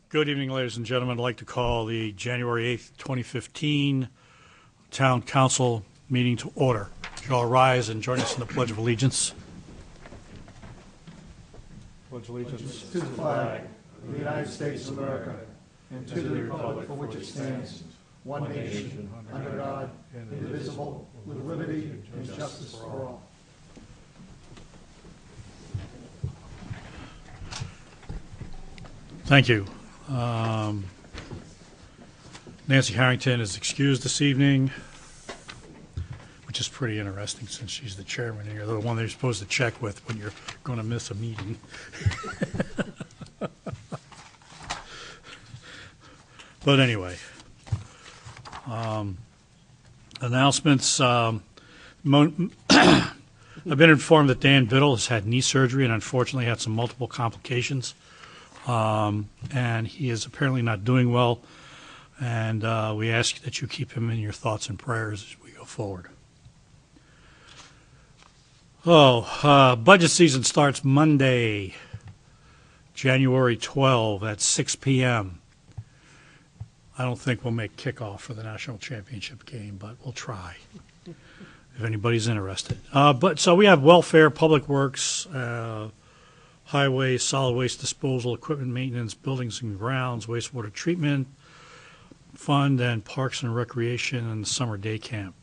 Good evening, ladies and gentlemen. I'd like to call the January 8th, 2015 Town Council meeting to order. Would you all rise and join us in the Pledge of Allegiance? Pledge allegiance to the flag of the United States of America and to the republic for which it stands, one nation, under God, indivisible, with liberty and justice for all. Thank you. Nancy Harrington is excused this evening, which is pretty interesting since she's the chairman and you're the one that you're supposed to check with when you're going to miss a meeting. But anyway, announcements. I've been informed that Dan Biddle has had knee surgery and unfortunately had some multiple complications. And he is apparently not doing well. And we ask that you keep him in your thoughts and prayers as we go forward. Budget season starts Monday, January 12 at 6 p.m. I don't think we'll make kickoff for the national championship game, but we'll try if anybody's interested. So we have welfare, public works, highway, solid waste disposal, equipment maintenance, buildings and grounds, wastewater treatment fund, and parks and recreation and the summer day camp.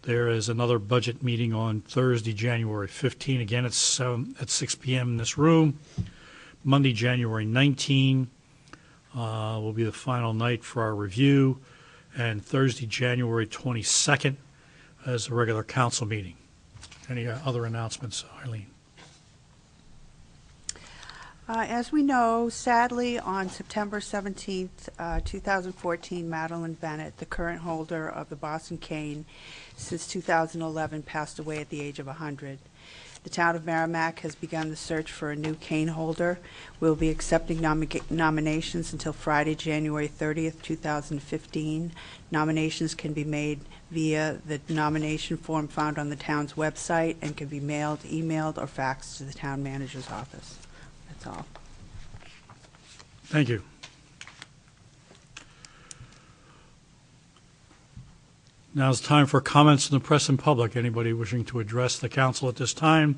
There is another budget meeting on Thursday, January 15. Again, it's at 6 p.m. in this room. Monday, January 19 will be the final night for our review. And Thursday, January 22nd is a regular council meeting. Any other announcements, Eileen? As we know, sadly, on September 17th, 2014, Madeline Bennett, the current holder of the Boston cane since 2011, passed away at the age of 100. The town of Merrimack has begun the search for a new cane holder. We'll be accepting nominations until Friday, January 30th, 2015. Nominations can be made via the nomination form found on the town's website and can be mailed, emailed, or faxed to the town manager's office. That's all. Thank you. Now it's time for comments from the press and public. Anybody wishing to address the council at this time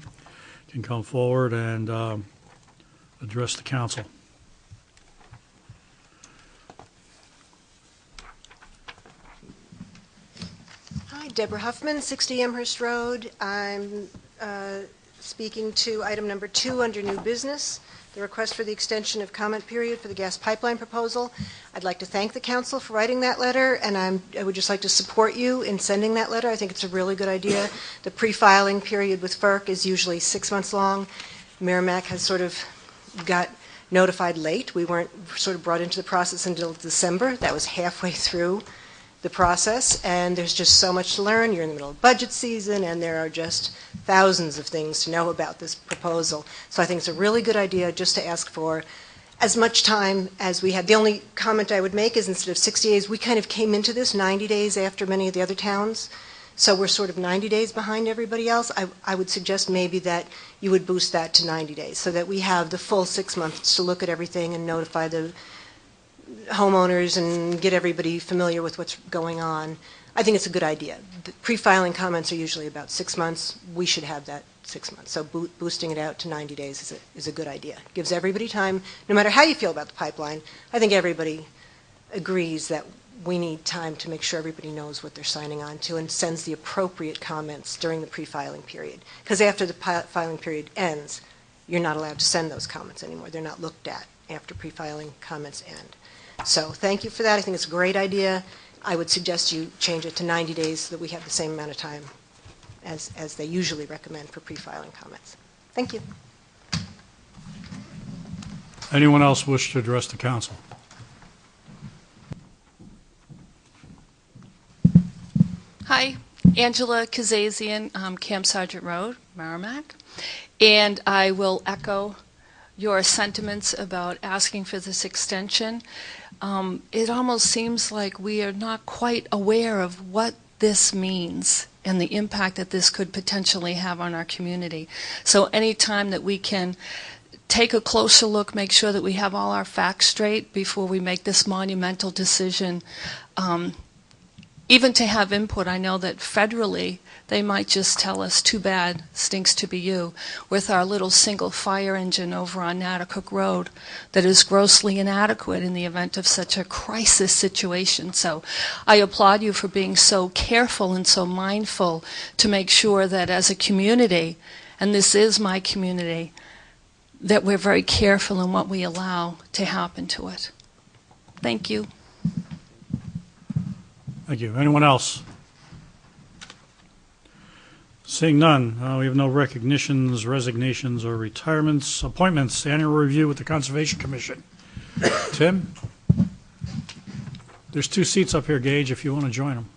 can come forward and address the council. Hi, Deborah Huffman, 60 Amherst Road. I'm speaking to item number 2 under new business, the request for the extension of comment period for the gas pipeline proposal. I'd like to thank the council for writing that letter, and I would just like to support you in sending that letter. I think it's a really good idea. The pre-filing period with FERC is usually 6 months long. Merrimack has sort of got notified late. We weren't sort of brought into the process until December. That was halfway through the process, and there's just so much to learn. You're in the middle of budget season, and there are just thousands of things to know about this proposal. So I think it's a really good idea just to ask for as much time as we had. The only comment I would make is instead of 60 days, we kind of came into this 90 days after many of the other towns. So we're sort of 90 days behind everybody else. I would suggest maybe that you would boost that to 90 days so that we have the full 6 months to look at everything and notify the homeowners and get everybody familiar with what's going on. I think it's a good idea. The pre-filing comments are usually about 6 months. We should have that 6 months. So boosting it out to 90 days is a good idea. Gives everybody time, no matter how you feel about the pipeline. I think everybody agrees that we need time to make sure everybody knows what they're signing on to and sends the appropriate comments during the pre-filing period. Because after the filing period ends, you're not allowed to send those comments anymore. They're not looked at after pre-filing comments end. So thank you for that. I think it's a great idea. I would suggest you change it to 90 days so that we have the same amount of time as they usually recommend for pre-filing comments. Thank you. Anyone else wish to address the council? Hi, Angela Kazazian, Camp Sargent Road, Merrimack. And I will echo your sentiments about asking for this extension. It almost seems like we are not quite aware of what this means and the impact that this could potentially have on our community. So any time that we can take a closer look, make sure that we have all our facts straight before we make this monumental decision, even to have input. I know that federally they might just tell us, too bad, stinks to be you, with our little single fire engine over on Natticook Road that is grossly inadequate in the event of such a crisis situation. So I applaud you for being so careful and so mindful to make sure that as a community, and this is my community, that we're very careful in what we allow to happen to it. Thank you. Thank you. Anyone else? Seeing none, we have no recognitions, resignations, or retirements. Appointments, annual review with the Conservation Commission. Tim? There's 2 seats up here, Gage, if you want to join them.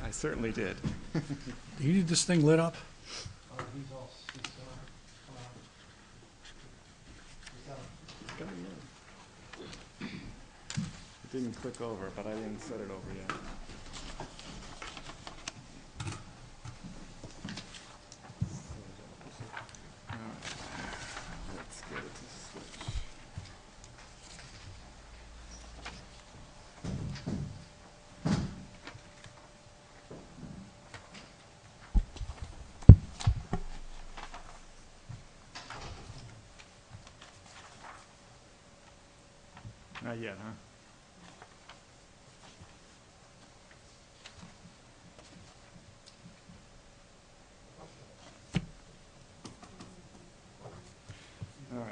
I certainly did. Do you need this thing lit up? It didn't click over, but I didn't set it over yet. All right. Let's get it to switch. Not yet, huh? All right.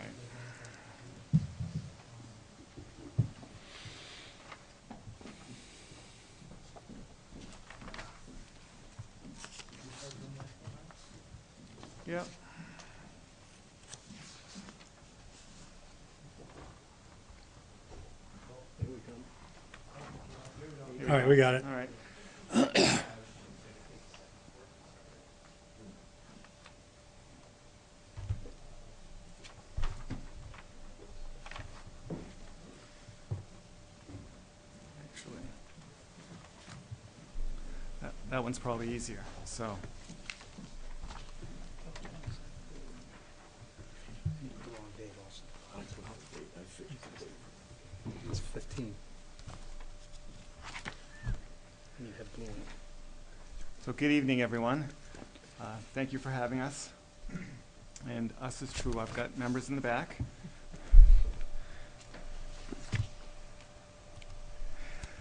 Yep. All right, we got it. All right. Actually, that one's probably easier. So. It's 15. So good evening, everyone. Thank you for having us. And us is true. I've got members in the back.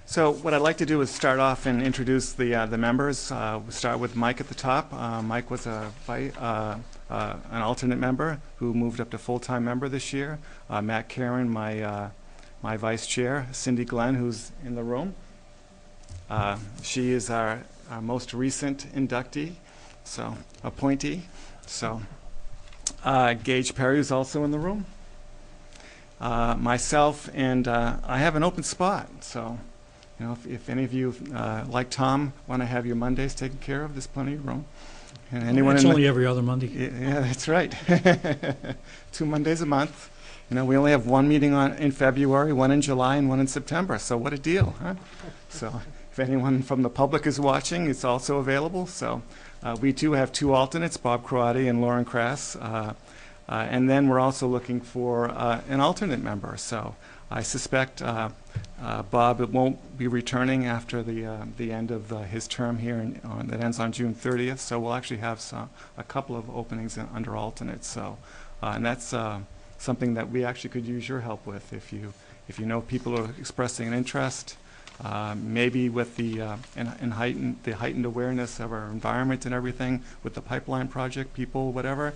So what I'd like to do is start off and introduce the members. We'll start with Mike at the top. Mike was an alternate member who moved up to full-time member this year. Matt Karen, my vice chair. Cindy Glenn, who's in the room. She is our most recent inductee, so appointee. So Gage Perry is also in the room. Myself, and I have an open spot. So, you know, if any of you, like Tom, want to have your Mondays taken care of, there's plenty of room. And anyone It's in only every other Monday. yeah, that's right. 2 Mondays a month. You know, we only have one meeting in February, one in July, and one in September. So what a deal, huh? So if anyone from the public is watching, it's also available. So we do have 2 alternates, Bob Croati and Lauren Crass. And then we're also looking for an alternate member. So I suspect Bob won't be returning after the end of his term here that ends on June 30th. So we'll actually have a couple of openings under alternates. So and that's something that we actually could use your help with if you know people are expressing an interest. Maybe with the heightened awareness of our environment and everything with the pipeline project, people, whatever,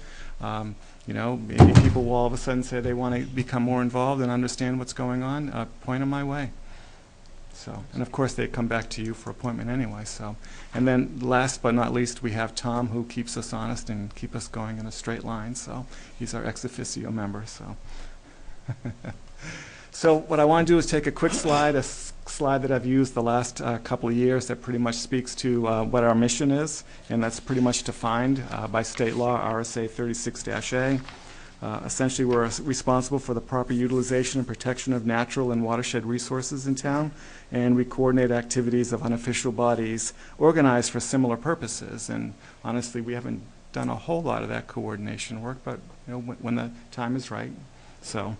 you know, maybe people will all of a sudden say they want to become more involved and understand what's going on. Point them my way. So, and of course they come back to you for appointment anyway. So, and then last but not least, we have Tom, who keeps us honest and keep us going in a straight line. So he's our ex officio member. So. So what I want to do is take a quick slide, slide that I've used the last couple of years that pretty much speaks to what our mission is, and that's pretty much defined by state law, RSA 36-A. Essentially, we're responsible for the proper utilization and protection of natural and watershed resources in town, and we coordinate activities of unofficial bodies organized for similar purposes. And honestly, we haven't done a whole lot of that coordination work, but you know, when the time is right. So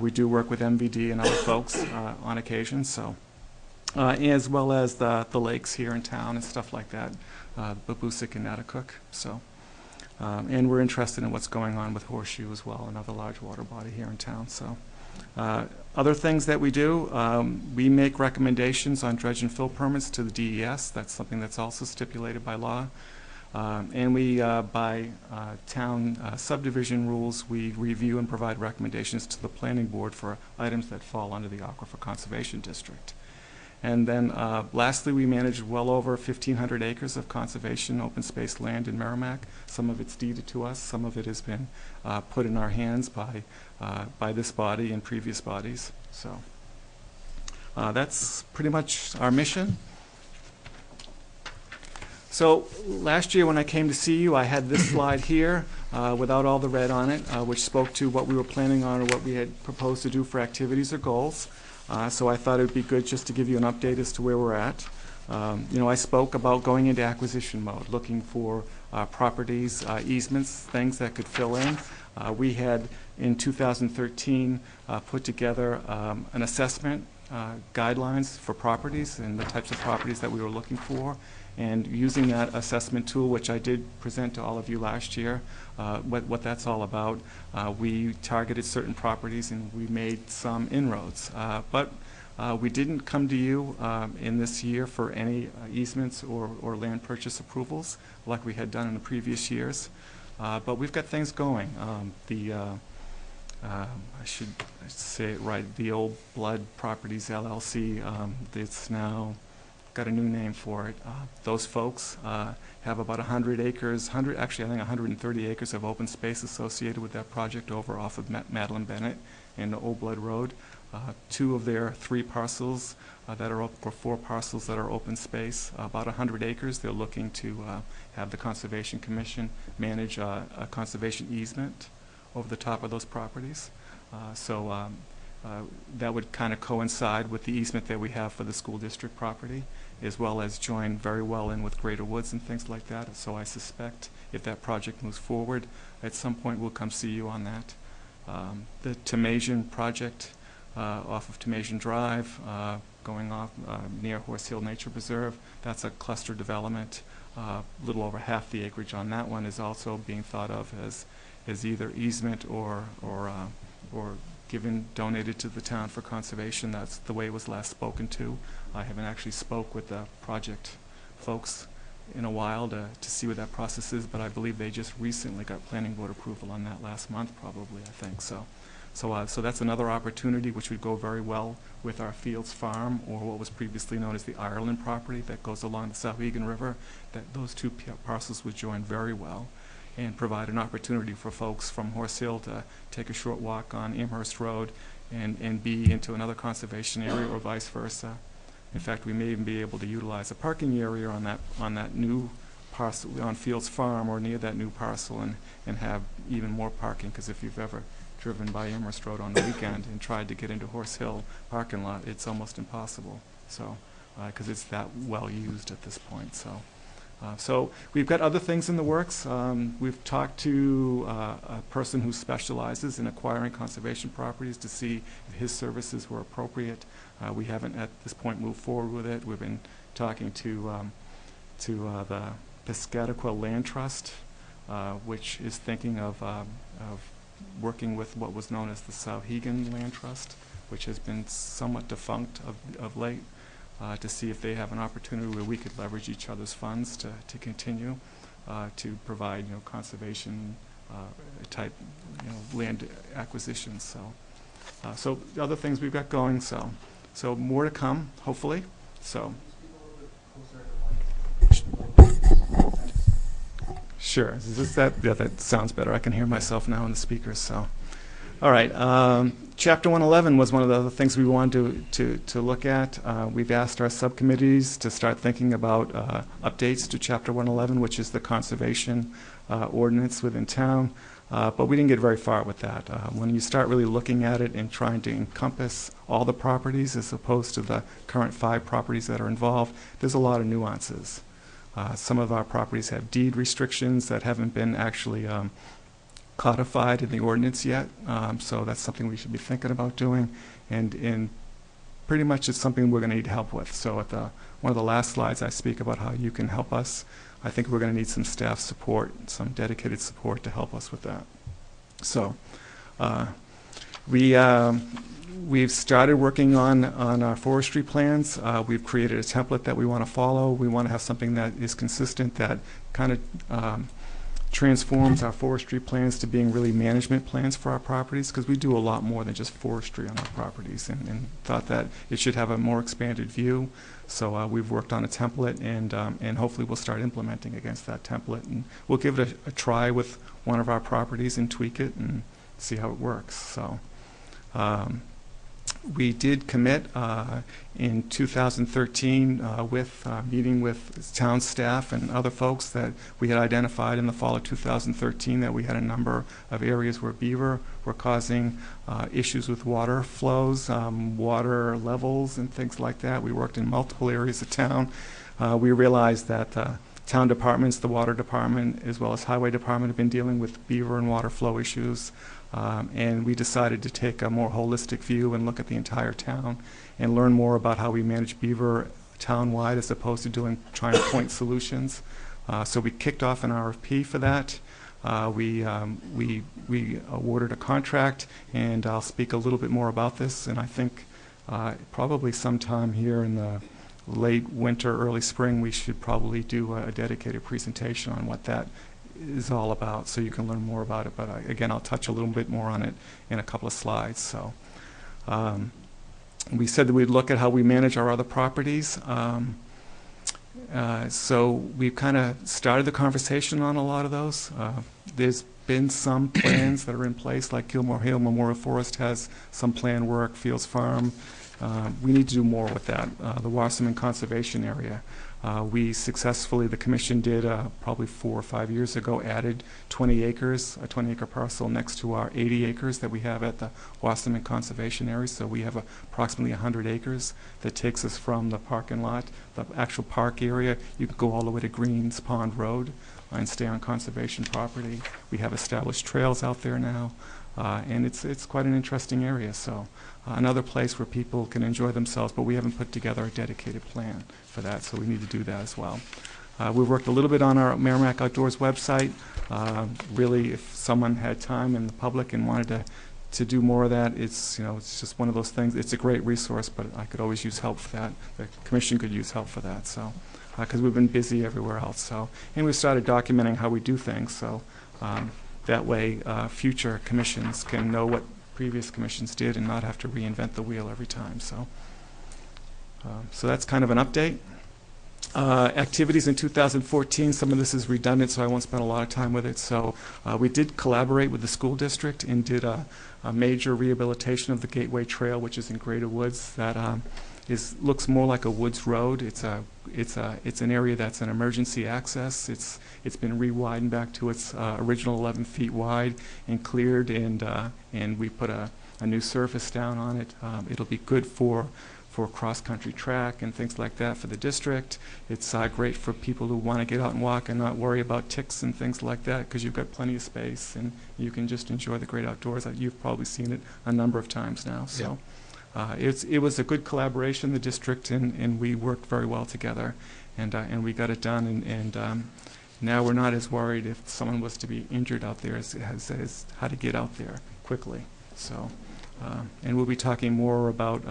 we do work with MVD and other folks on occasion, so as well as the lakes here in town and stuff like that, Babusick and Natticook. So. And we're interested in what's going on with Horseshoe as well, another large water body here in town. So, other things that we do, we make recommendations on dredge and fill permits to the DES. That's something that's also stipulated by law. And we, by town subdivision rules, we review and provide recommendations to the planning board for items that fall under the Aquifer Conservation District. And then lastly, we manage well over 1,500 acres of conservation open space land in Merrimack. Some of it's deeded to us. Some of it has been put in our hands by this body and previous bodies. So that's pretty much our mission. So last year when I came to see you, I had this slide here without all the red on it, which spoke to what we were planning on or what we had proposed to do for activities or goals. So I thought it would be good just to give you an update as to where we're at. You know, I spoke about going into acquisition mode, looking for properties, easements, things that could fill in. We had, in 2013, put together an assessment guidelines for properties and the types of properties that we were looking for. And using that assessment tool, which I did present to all of you last year, what that's all about, we targeted certain properties and we made some inroads. But we didn't come to you in this year for any easements or land purchase approvals like we had done in the previous years. But we've got things going. I should say it right, the Old Blood Properties LLC, it's now got a new name for it. Those folks have about 100 acres, actually I think 130 acres of open space associated with that project over off of Madeline Bennett and Old Blood Road. 2 of their 3 parcels that are or 4 parcels that are open space, about 100 acres. They're looking to have the Conservation Commission manage a conservation easement over the top of those properties. That would kind of coincide with the easement that we have for the school district property, as well as join very well in with Greater Woods and things like that. So I suspect if that project moves forward, at some point we'll come see you on that. The Tomasian project off of Tomasian Drive, going off near Horse Hill Nature Preserve, that's a cluster development. A little over half the acreage on that one is also being thought of as either easement or donated to the town for conservation. That's the way it was last spoken to. I haven't actually spoke with the project folks in a while to see what that process is, but I believe they just recently got planning board approval on that last month, probably, I think. So that's another opportunity which would go very well with our Fields Farm, or what was previously known as the Ireland property that goes along the Souhegan River. That those 2 parcels would join very well and provide an opportunity for folks from Horse Hill to take a short walk on Amherst Road and be into another conservation area, or vice versa. In fact, we may even be able to utilize a parking area on that new parcel on Fields Farm or near that new parcel and have even more parking, because if you've ever driven by Amherst Road on the weekend and tried to get into Horse Hill parking lot, it's almost impossible. So, because it's that well used at this point. So we've got other things in the works. We've talked to a person who specializes in acquiring conservation properties to see if his services were appropriate. We haven't at this point moved forward with it. We've been talking to the Piscataqua Land Trust, which is thinking of working with what was known as the Souhegan Land Trust, which has been somewhat defunct of late. To see if they have an opportunity where we could leverage each other's funds to continue to provide conservation type land acquisitions. So the other things we've got going. So more to come, hopefully. So sure. Is this that? Yeah, that sounds better. I can hear myself now in the speakers. All right. Chapter 111 was one of the other things we wanted to look at. We've asked our subcommittees to start thinking about updates to Chapter 111, which is the conservation ordinance within town. But we didn't get very far with that. When you start really looking at it and trying to encompass all the properties as opposed to the current 5 properties that are involved, there's a lot of nuances. Some of our properties have deed restrictions that haven't been actually codified in the ordinance yet, so that's something we should be thinking about doing, and pretty much it's something we're going to need help with. So at one of the last slides I speak about how you can help us. I think we're going to need some staff support, some dedicated support to help us with that. So we've started working on our forestry plans. We've created a template that we want to follow. We want to have something that is consistent, that kind of transforms our forestry plans to being really management plans for our properties, because we do a lot more than just forestry on our properties, and thought that it should have a more expanded view. So we've worked on a template, and hopefully we'll start implementing against that template, and we'll give it a try with one of our properties and tweak it and see how it works. So we did commit in 2013 with meeting with town staff and other folks that we had identified in the fall of 2013 that we had a number of areas where beaver were causing issues with water flows, water levels, and things like that. We worked in multiple areas of town. We realized that town departments, the water department, as well as highway department, have been dealing with beaver and water flow issues. And we decided to take a more holistic view and look at the entire town and learn more about how we manage beaver town-wide as opposed to trying to point solutions. So we kicked off an RFP for that. We awarded a contract, and I'll speak a little bit more about this. And I think probably sometime here in the late winter, early spring, we should probably do a dedicated presentation on what that is all about, so you can learn more about it. But again, I'll touch a little bit more on it in a couple of slides. So we said that we'd look at how we manage our other properties. So we've kind of started the conversation on a lot of those. There's been some plans that are in place, like Gilmore Hill Memorial Forest has some planned work, Fields Farm. We need to do more with that. The Wasserman Conservation Area. We successfully, the commission did probably 4 or 5 years ago, added 20 acres, a 20-acre parcel next to our 80 acres that we have at the Wasserman Conservation Area. So we have approximately 100 acres that takes us from the parking lot, the actual park area. You could go all the way to Greens Pond Road and stay on conservation property. We have established trails out there now, and it's quite an interesting area. So another place where people can enjoy themselves, but we haven't put together a dedicated plan for that, so we need to do that as well. We've worked a little bit on our Merrimack Outdoors website. Really, if someone had time in the public and wanted to do more of that, it's just one of those things. It's a great resource, but I could always use help for that. The commission could use help for that, so because we've been busy everywhere else. So, and we've started documenting how we do things, so that way future commissions can know what previous commissions did and not have to reinvent the wheel every time. So, so that's kind of an update. Activities in 2014, some of this is redundant, so I won't spend a lot of time with it. So we did collaborate with the school district and did a major rehabilitation of the Gateway Trail, which is in Greater Woods. That looks more like a woods road. It's an area that's an emergency access. It's been re-widened back to its original 11 feet wide and cleared, and we put a new surface down on it. It'll be good for cross-country track and things like that for the district. It's great for people who want to get out and walk and not worry about ticks and things like that, because you've got plenty of space and you can just enjoy the great outdoors. You've probably seen it a number of times now. So it was a good collaboration, the district, and we worked very well together, and we got it done. And now we're not as worried if someone was to be injured out there as how to get out there quickly. So, and we'll be talking more about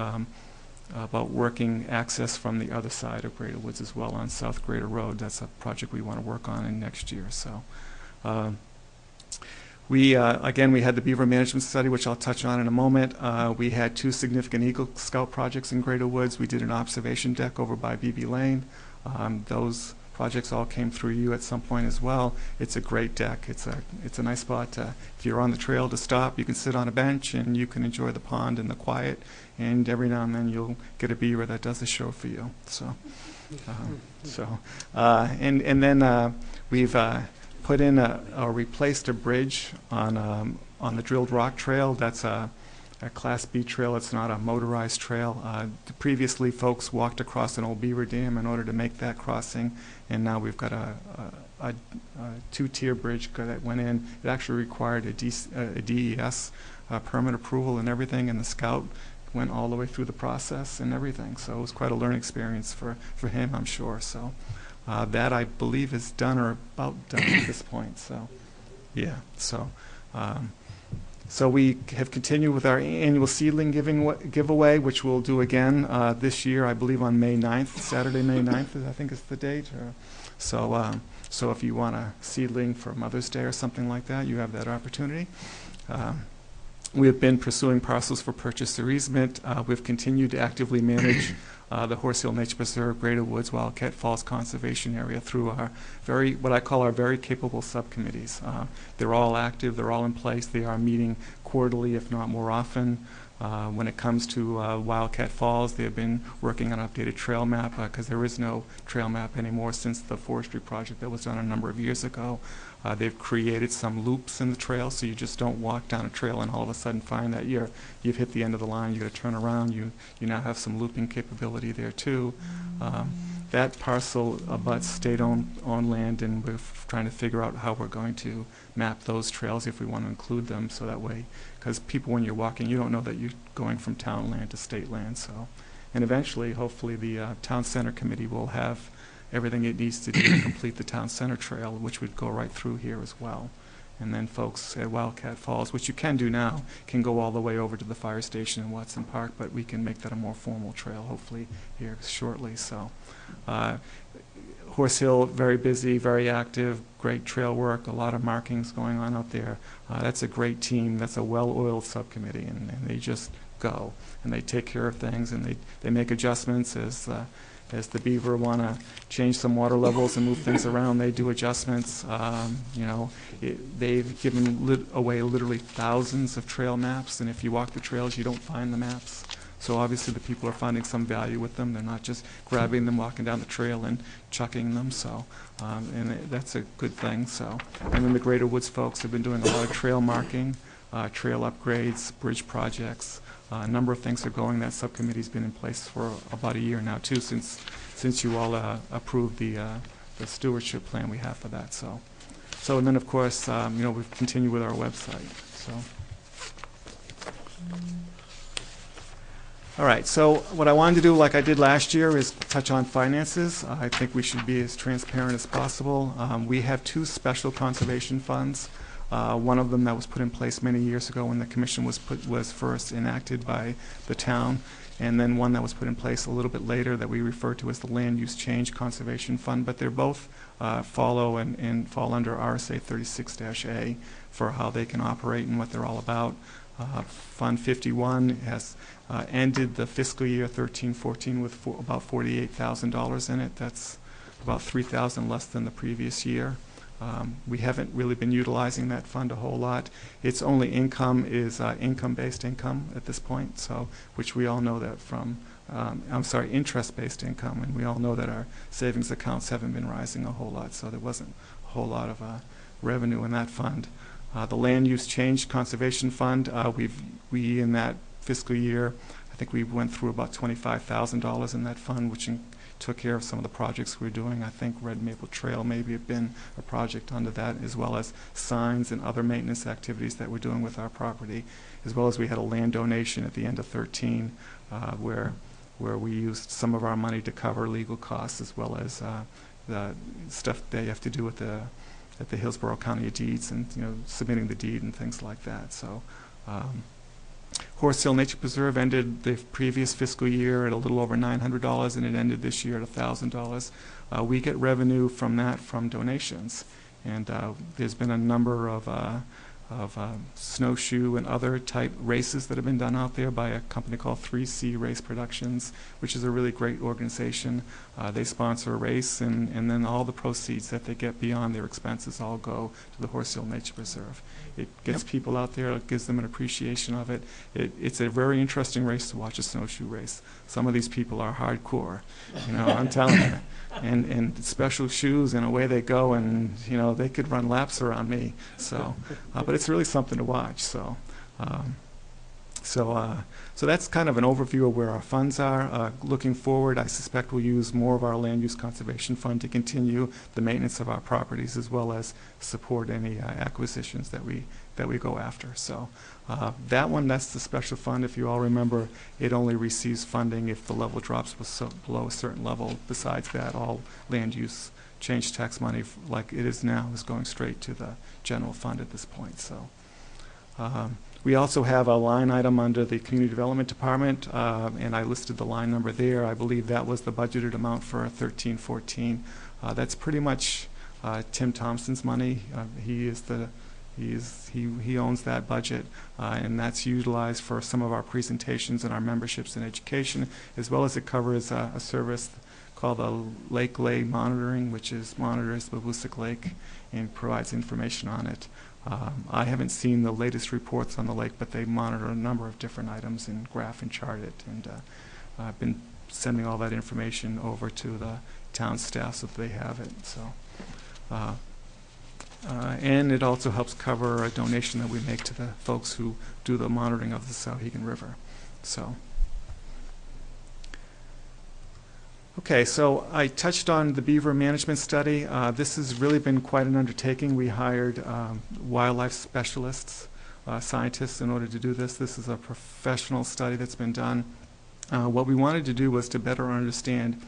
working access from the other side of Greater Woods as well on South Greater Road. That's a project we want to work on in next year. So again, we had the Beaver Management Study, which I'll touch on in a moment. We had 2 significant Eagle Scout projects in Greater Woods. We did an observation deck over by BB Lane. Those projects all came through you at some point as well. It's a great deck. It's a nice spot to, if you're on the trail, to stop. You can sit on a bench and you can enjoy the pond and the quiet. And every now and then you'll get a beaver that does a show for you. So, and then we've put in or replaced a bridge on the Drilled Rock Trail. That's a Class B trail. It's not a motorized trail. Previously, folks walked across an old beaver dam in order to make that crossing, and now we've got a two-tier bridge that went in. It actually required a DES permit approval and everything, and the scout went all the way through the process and everything. So it was quite a learning experience for him, I'm sure. So that, I believe, is done or about done at this point. So, yeah. So we have continued with our annual seedling giveaway, which we'll do again this year, I believe, on May 9th. Saturday, May 9th, I think is the date. So if you want a seedling for Mother's Day or something like that, you have that opportunity. We have been pursuing parcels for purchase or easement. We've continued to actively manage the Horse Hill Nature Preserve, Greater Woods, Wildcat Falls Conservation Area through our what I call our very capable subcommittees. They're all active, they're all in place, they are meeting quarterly, if not more often. When it comes to Wildcat Falls, they have been working on an updated trail map because there is no trail map anymore since the forestry project that was done a number of years ago. They've created some loops in the trail, so you just don't walk down a trail and all of a sudden find that you've hit the end of the line. You got to turn around. You now have some looping capability there too. That parcel abuts state-owned land, and we're trying to figure out how we're going to map those trails if we want to include them, so that way, because people, when you're walking, you don't know that you're going from town land to state land. So, and eventually, hopefully, the town center committee will have everything it needs to do to complete the town center trail, which would go right through here as well. And then folks at Wildcat Falls, which you can do now, can go all the way over to the fire station in Watson Park, but we can make that a more formal trail hopefully here shortly. So Horse Hill, very busy, very active, great trail work, a lot of markings going on out there. That's a great team. That's a well-oiled subcommittee, and they just go and they take care of things, and they make adjustments as the beaver want to change some water levels and move things around. They do adjustments. They've given away literally thousands of trail maps, and if you walk the trails, you don't find the maps. So obviously the people are finding some value with them. They're not just grabbing them, walking down the trail and chucking them. So, and that's a good thing. So, and then the Greater Woods folks have been doing a lot of trail marking, trail upgrades, bridge projects. A number of things are going. That subcommittee's been in place for about a year now too, since you all approved the stewardship plan we have for that. So and then of course we've continued with our website. So. All right, so what I wanted to do, like I did last year, is touch on finances. I think we should be as transparent as possible. We have two special conservation funds. One of them that was put in place many years ago when the commission was first enacted by the town, and then one that was put in place a little bit later that we refer to as the Land Use Change Conservation Fund, but they're both follow and fall under RSA 36-A for how they can operate and what they're all about. Fund 51 has ended the fiscal year 13-14 with about $48,000 in it. That's about $3,000 less than the previous year. We haven't really been utilizing that fund a whole lot. Its only income is income-based income at this point, so which we all know that from, interest-based income, and we all know that our savings accounts haven't been rising a whole lot, so there wasn't a whole lot of revenue in that fund. The Land Use Change Conservation Fund, we in that fiscal year, I think we went through about $25,000 in that fund, which took care of some of the projects we were doing. I think Red Maple Trail maybe had been a project under that, as well as signs and other maintenance activities that we're doing with our property, as well as we had a land donation at the end of 13 where we used some of our money to cover legal costs, as well as the stuff they have to do with at the Hillsborough County Deeds and submitting the deed and things like that. So Horse Hill Nature Preserve ended the previous fiscal year at a little over $900, and it ended this year at $1,000. We get revenue from that from donations, and there's been a number of snowshoe and other type races that have been done out there by a company called 3C Race Productions, which is a really great organization. They sponsor a race, and then all the proceeds that they get beyond their expenses all go to the Horse Hill Nature Preserve. It gets people out there, it gives them an appreciation of it. It's a very interesting race to watch, a snowshoe race. Some of these people are hardcore, I'm telling you. And special shoes, and away they go, and they could run laps around me. So, but it's really something to watch. So that's kind of an overview of where our funds are. Looking forward, I suspect we'll use more of our land use conservation fund to continue the maintenance of our properties, as well as support any acquisitions that we go after. So that's the special fund. If you all remember, it only receives funding if the level drops below a certain level. Besides that, all land use change tax money, like it is now, is going straight to the general fund at this point. So we also have a line item under the Community Development Department, and I listed the line number there. I believe that was the budgeted amount for 1314. That's pretty much Tim Thompson's money. He owns that budget, and that's utilized for some of our presentations and our memberships in education, as well as it covers a service called the Lake Lay Monitoring, which monitors the Babusick Lake and provides information on it. I haven't seen the latest reports on the lake, but they monitor a number of different items and graph and chart it, and I've been sending all that information over to the town staff so that they have it. So. And it also helps cover a donation that we make to the folks who do the monitoring of the Souhegan River. So, okay, so I touched on the beaver management study. This has really been quite an undertaking. We hired wildlife specialists, scientists, in order to do this. This is a professional study that's been done. What we wanted to do was to better understand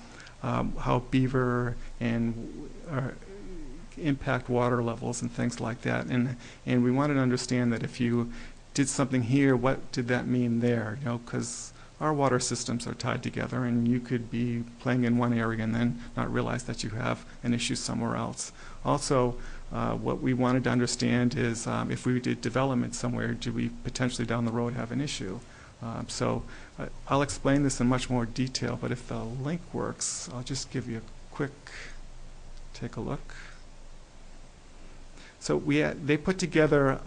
how beaver and impact water levels and things like that, and we wanted to understand that if you did something here, what did that mean there? Because our water systems are tied together, and you could be playing in one area and then not realize that you have an issue somewhere else. Also, what we wanted to understand is if we did development somewhere, do we potentially down the road have an issue? So I'll explain this in much more detail, but if the link works, I'll just give you a quick take a look. So they put together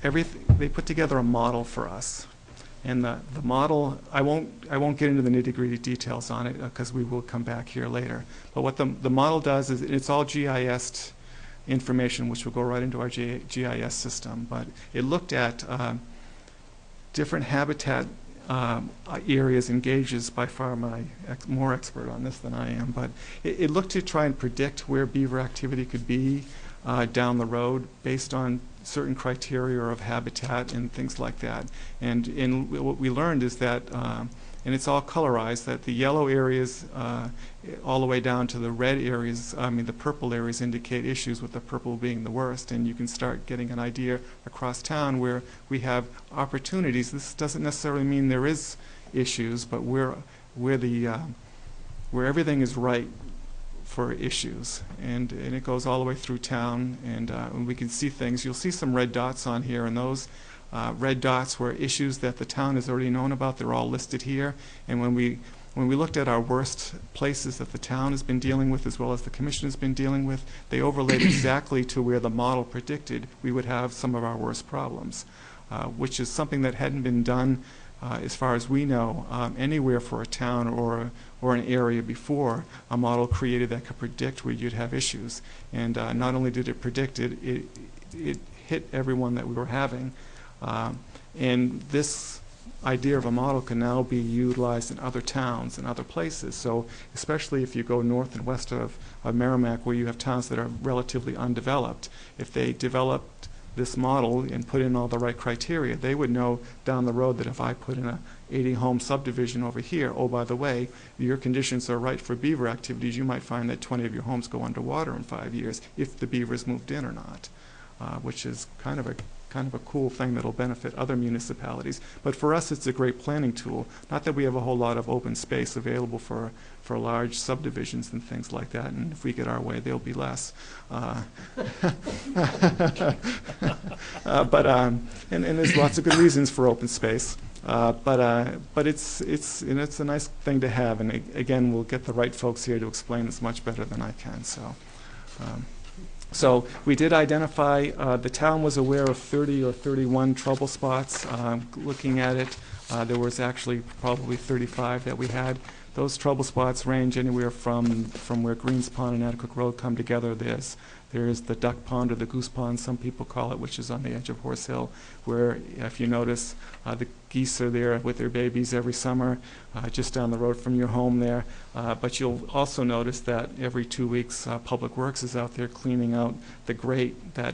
They put together a model for us, and the model, I won't get into the nitty-gritty details on it because we will come back here later. But what the model does is it's all GIS information, which will go right into our GIS system. But it looked at different habitat areas and gauges. By far more expert on this than I am, but it looked to try and predict where beaver activity could be down the road based on certain criteria of habitat and things like that. And what we learned is that, and it's all colorized, that the yellow areas all the way down to the red areas, the purple areas indicate issues, with the purple being the worst. And you can start getting an idea across town where we have opportunities. This doesn't necessarily mean there is issues, but where everything is right for issues, and it goes all the way through town, and we can see things. You'll see some red dots on here, and those red dots were issues that the town has already known about. They're all listed here, and when we looked at our worst places that the town has been dealing with, as well as the commission has been dealing with, they overlaid exactly to where the model predicted we would have some of our worst problems, which is something that hadn't been done as far as we know, anywhere for a town or an area before. A model created that could predict where you'd have issues. And not only did it predict it, it hit everyone that we were having. And this idea of a model can now be utilized in other towns and other places. So especially if you go north and west of Merrimack, where you have towns that are relatively undeveloped, if they developed this model and put in all the right criteria, they would know down the road that if I put in a 80-home subdivision over here, oh, by the way, your conditions are right for beaver activities, you might find that 20 of your homes go underwater in 5 years if the beavers moved in or not, which is kind of kind of a cool thing that'll benefit other municipalities. But for us, it's a great planning tool. Not that we have a whole lot of open space available for large subdivisions and things like that, and if we get our way, there'll be less. And there's lots of good reasons for open space. But it's a nice thing to have, and again, we'll get the right folks here to explain this much better than I can. So we did identify, the town was aware of 30 or 31 trouble spots. Looking at it, there was actually probably 35 that we had. Those trouble spots range anywhere from where Greens Pond and Adequate Road come together. There's the Duck Pond, or the Goose Pond, some people call it, which is on the edge of Horse Hill, where, if you notice, the geese are there with their babies every summer, just down the road from your home there. But you'll also notice that every 2 weeks, Public Works is out there cleaning out the grate that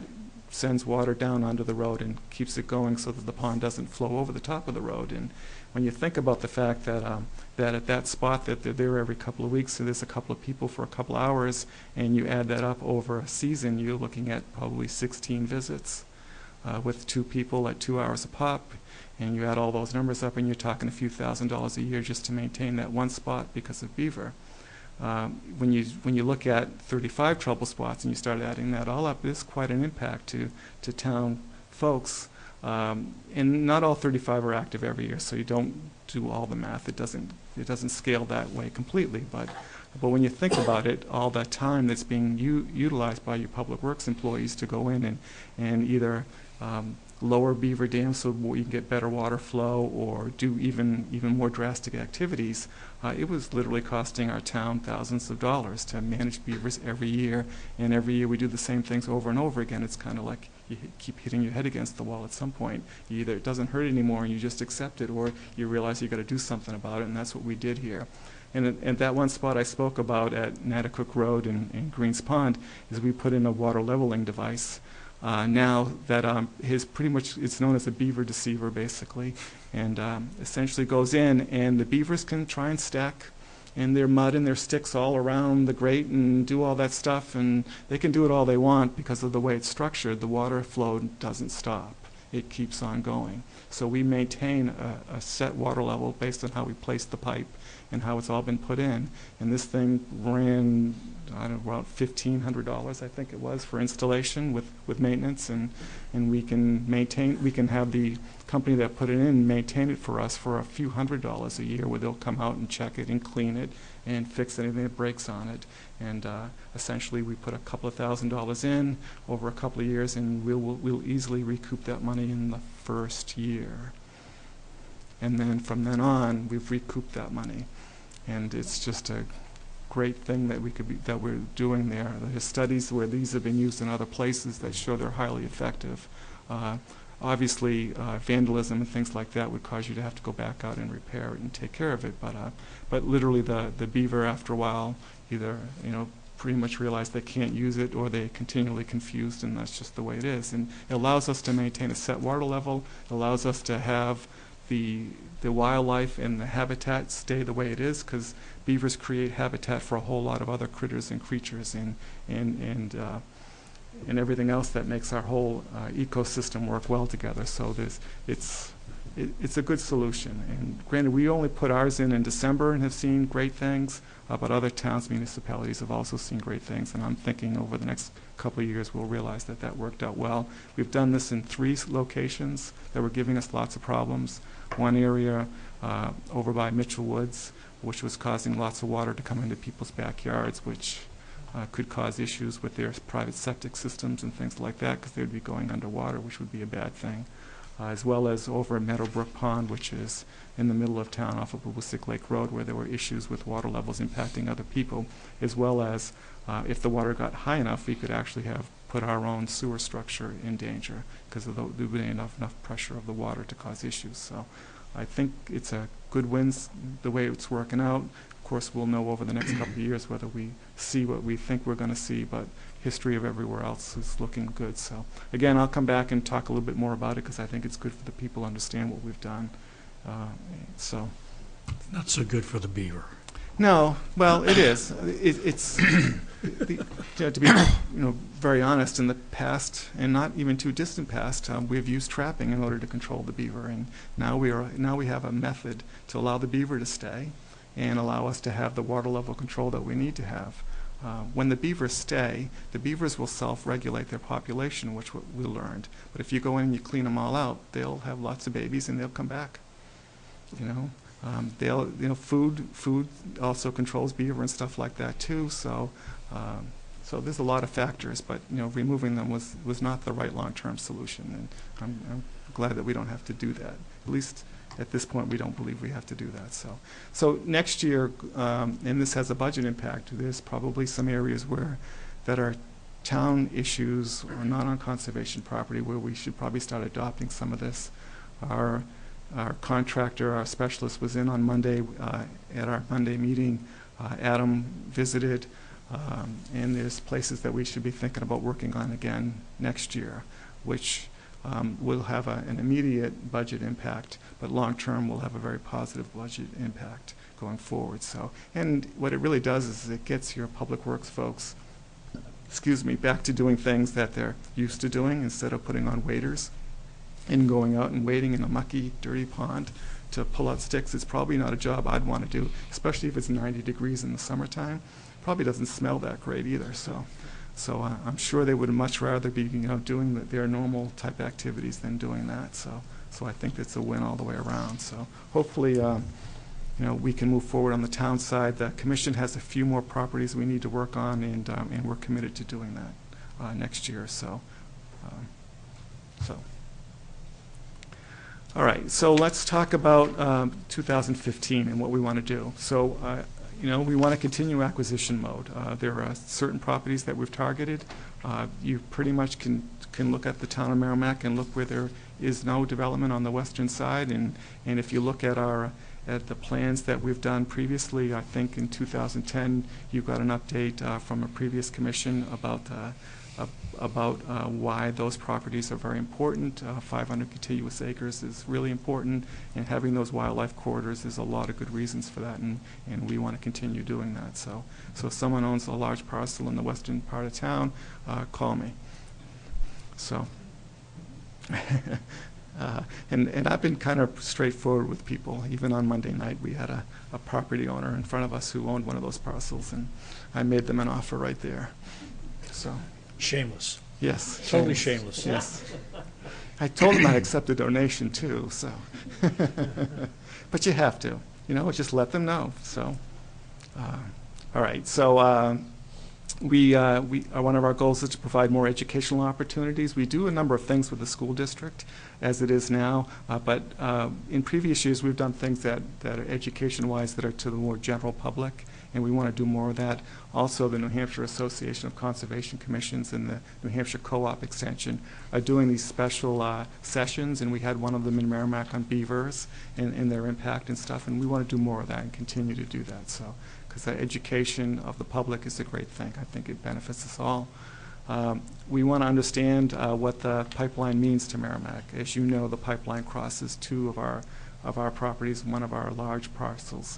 sends water down onto the road and keeps it going so that the pond doesn't flow over the top of the road. And when you think about the fact that that at that spot that they're there every couple of weeks, so there's a couple of people for a couple of hours, and you add that up over a season, you're looking at probably 16 visits with 2 people at 2 hours a pop, and you add all those numbers up, and you're talking a few $1,000s a year just to maintain that one spot because of beaver. When you look at 35 trouble spots and you start adding that all up, it's quite an impact to town folks. And not all 35 are active every year, so you don't do all the math. It doesn't scale that way completely. But when you think about it, all that time that's being utilized by your Public Works employees to go in and either lower beaver dams so you can get better water flow, or do even more drastic activities, it was literally costing our town thousands of dollars to manage beavers every year. And every year we do the same things over and over again. It's kind of like you keep hitting your head against the wall at some point. Either it doesn't hurt anymore and you just accept it, or you realize you've got to do something about it, and that's what we did here. And that one spot I spoke about at Natticook Road and Greens Pond is we put in a water leveling device. Now that it's known as a beaver deceiver, basically, and essentially goes in, and the beavers can try and stack in their mud and their sticks all around the grate and do all that stuff, and they can do it all they want. Because of the way it's structured, the water flow doesn't stop. It keeps on going. So we maintain a set water level based on how we place the pipe and how it's all been put in. And this thing ran, I don't know, about $1,500, I think it was, for installation with maintenance, and we can have the company that put it in maintain it for us for a few $100s a year, where they'll come out and check it and clean it and fix anything that breaks on it. And essentially we put a couple of $1,000s in over a couple of years, and we'll easily recoup that money in the first year. And then from then on, we've recouped that money. And it's just a great thing that we're doing there. There's studies where these have been used in other places that show they're highly effective. Obviously, vandalism and things like that would cause you to have to go back out and repair it and take care of it. But literally, the beaver, after a while, either pretty much realize they can't use it, or they're continually confused, and that's just the way it is. And it allows us to maintain a set water level. It allows us to have the wildlife and the habitat stay the way it is, because beavers create habitat for a whole lot of other critters and creatures and everything else that makes our whole ecosystem work well together. So it's a good solution. And granted, we only put ours in December and have seen great things, but other towns, municipalities have also seen great things, and I'm thinking over the next couple of years we'll realize that worked out well. We've done this in 3 locations that were giving us lots of problems. One area over by Mitchell Woods, which was causing lots of water to come into people's backyards, which could cause issues with their private septic systems and things like that, because they would be going underwater, which would be a bad thing. As well as over at Meadowbrook Pond, which is in the middle of town off of Babusick Lake Road, where there were issues with water levels impacting other people, as well as if the water got high enough, we could actually have put our own sewer structure in danger, because there would be enough pressure of the water to cause issues. So I think it's a good win the way it's working out. Of course, we'll know over the next couple of years whether we see what we think we're going to see, but history of everywhere else is looking good. So again, I'll come back and talk a little bit more about it, because I think it's good for the people to understand what we've done. Not so good for the beaver. No, well, it is. It's to be very honest. In the past, and not even too distant past, we've used trapping in order to control the beaver, and now we have a method to allow the beaver to stay, and allow us to have the water level control that we need to have. When the beavers stay, the beavers will self-regulate their population, which we learned. But if you go in and you clean them all out, they'll have lots of babies and they'll come back. Food also controls beaver and stuff like that too. So there's a lot of factors, but removing them was not the right long-term solution, and I'm glad that we don't have to do that. At least at this point, we don't believe we have to do that. So next year, and this has a budget impact. There's probably some areas that are town issues or not on conservation property where we should probably start adopting some of this. Our contractor, our specialist, was in on Monday at our Monday meeting. Adam visited, and there's places that we should be thinking about working on again next year, which will have an immediate budget impact, but long term will have a very positive budget impact going forward. And what it really does is it gets your public works folks, back to doing things that they're used to doing instead of putting on waders and going out and wading in a mucky, dirty pond to pull out sticks. It's probably not a job I'd want to do, especially if it's 90 degrees in the summertime. Probably doesn't smell that great either. So I'm sure they would much rather be doing their normal type activities than doing that. So I think it's a win all the way around. So hopefully we can move forward on the town side. The commission has a few more properties we need to work on, and we're committed to doing that next year. All right, so let's talk about 2015 and what we want to do. So, we want to continue acquisition mode. There are certain properties that we've targeted. You pretty much can look at the town of Merrimack and look where there is no development on the western side. And if you look at the plans that we've done previously, I think in 2010 you got an update from a previous commission about why those properties are very important. 500 contiguous acres is really important, and having those wildlife corridors, there's a lot of good reasons for that, and we want to continue doing that. So if someone owns a large parcel in the western part of town, call me. So, and I've been kind of straightforward with people. Even on Monday night, we had a property owner in front of us who owned one of those parcels, and I made them an offer right there. So. Shameless. Yes. Totally shameless. Yes. I told them I'd accept a donation too, so. But you have to, just let them know. So, all right. So one of our goals is to provide more educational opportunities. We do a number of things with the school district as it is now, but in previous years we've done things that are education-wise that are to the more general public, and we want to do more of that. Also, the New Hampshire Association of Conservation Commissions and the New Hampshire Co-op Extension are doing these special sessions, and we had one of them in Merrimack on beavers and their impact and stuff, and we want to do more of that and continue to do that. So, because the education of the public is a great thing. I think it benefits us all. We want to understand what the pipeline means to Merrimack. As you know, the pipeline crosses two of our properties. One of our large parcels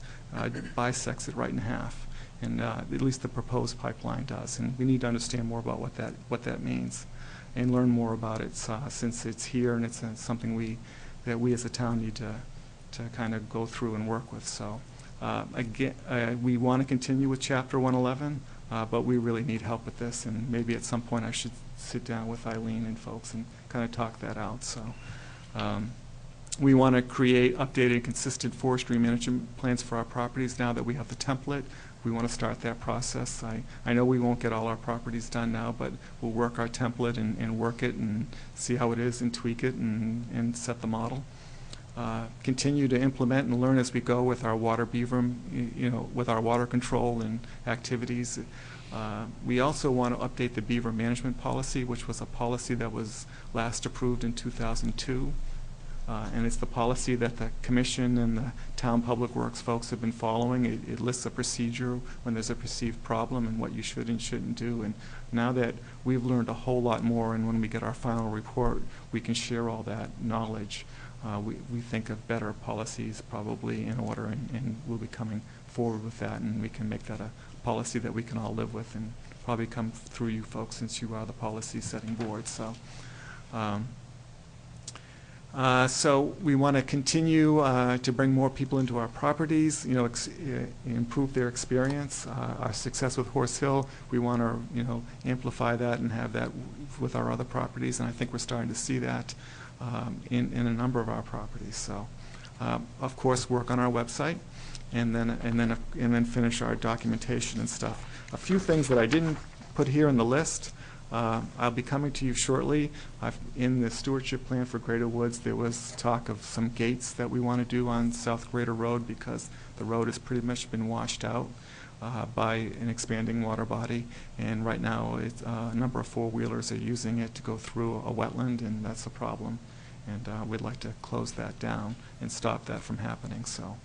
bisects it right in half, and at least the proposed pipeline does. And we need to understand more about what that means, and learn more about it since it's here and it's something that we as a town need to kind of go through and work with. So again, we want to continue with Chapter 111. But we really need help with this, and maybe at some point I should sit down with Eileen and folks and kind of talk that out. So we want to create updated and consistent forestry management plans for our properties. Now that we have the template, we want to start that process. I know we won't get all our properties done now, but we'll work our template and work it and see how it is and tweak it and set the model. Continue to implement and learn as we go with our water beaver, with our water control and activities. We also want to update the beaver management policy, which was a policy that was last approved in 2002. And it's the policy that the commission and the town public works folks have been following. It lists a procedure when there's a perceived problem and what you should and shouldn't do. And now that we've learned a whole lot more, and when we get our final report, we can share all that knowledge. We think of better policies probably in order, and will be coming forward with that, and we can make that a policy that we can all live with, and probably come through you folks since you are the policy-setting board. So. So we want to continue to bring more people into our properties, improve their experience. Our success with Horse Hill, we want to, amplify that and have that with our other properties, and I think we're starting to see that in a number of our properties. So, of course, work on our website, and then finish our documentation and stuff. A few things that I didn't put here in the list. I'll be coming to you shortly. In the stewardship plan for Greater Woods, there was talk of some gates that we want to do on South Greater Road because the road has pretty much been washed out by an expanding water body. And right now, a number of four-wheelers are using it to go through a wetland, and that's a problem. And we'd like to close that down and stop that from happening. So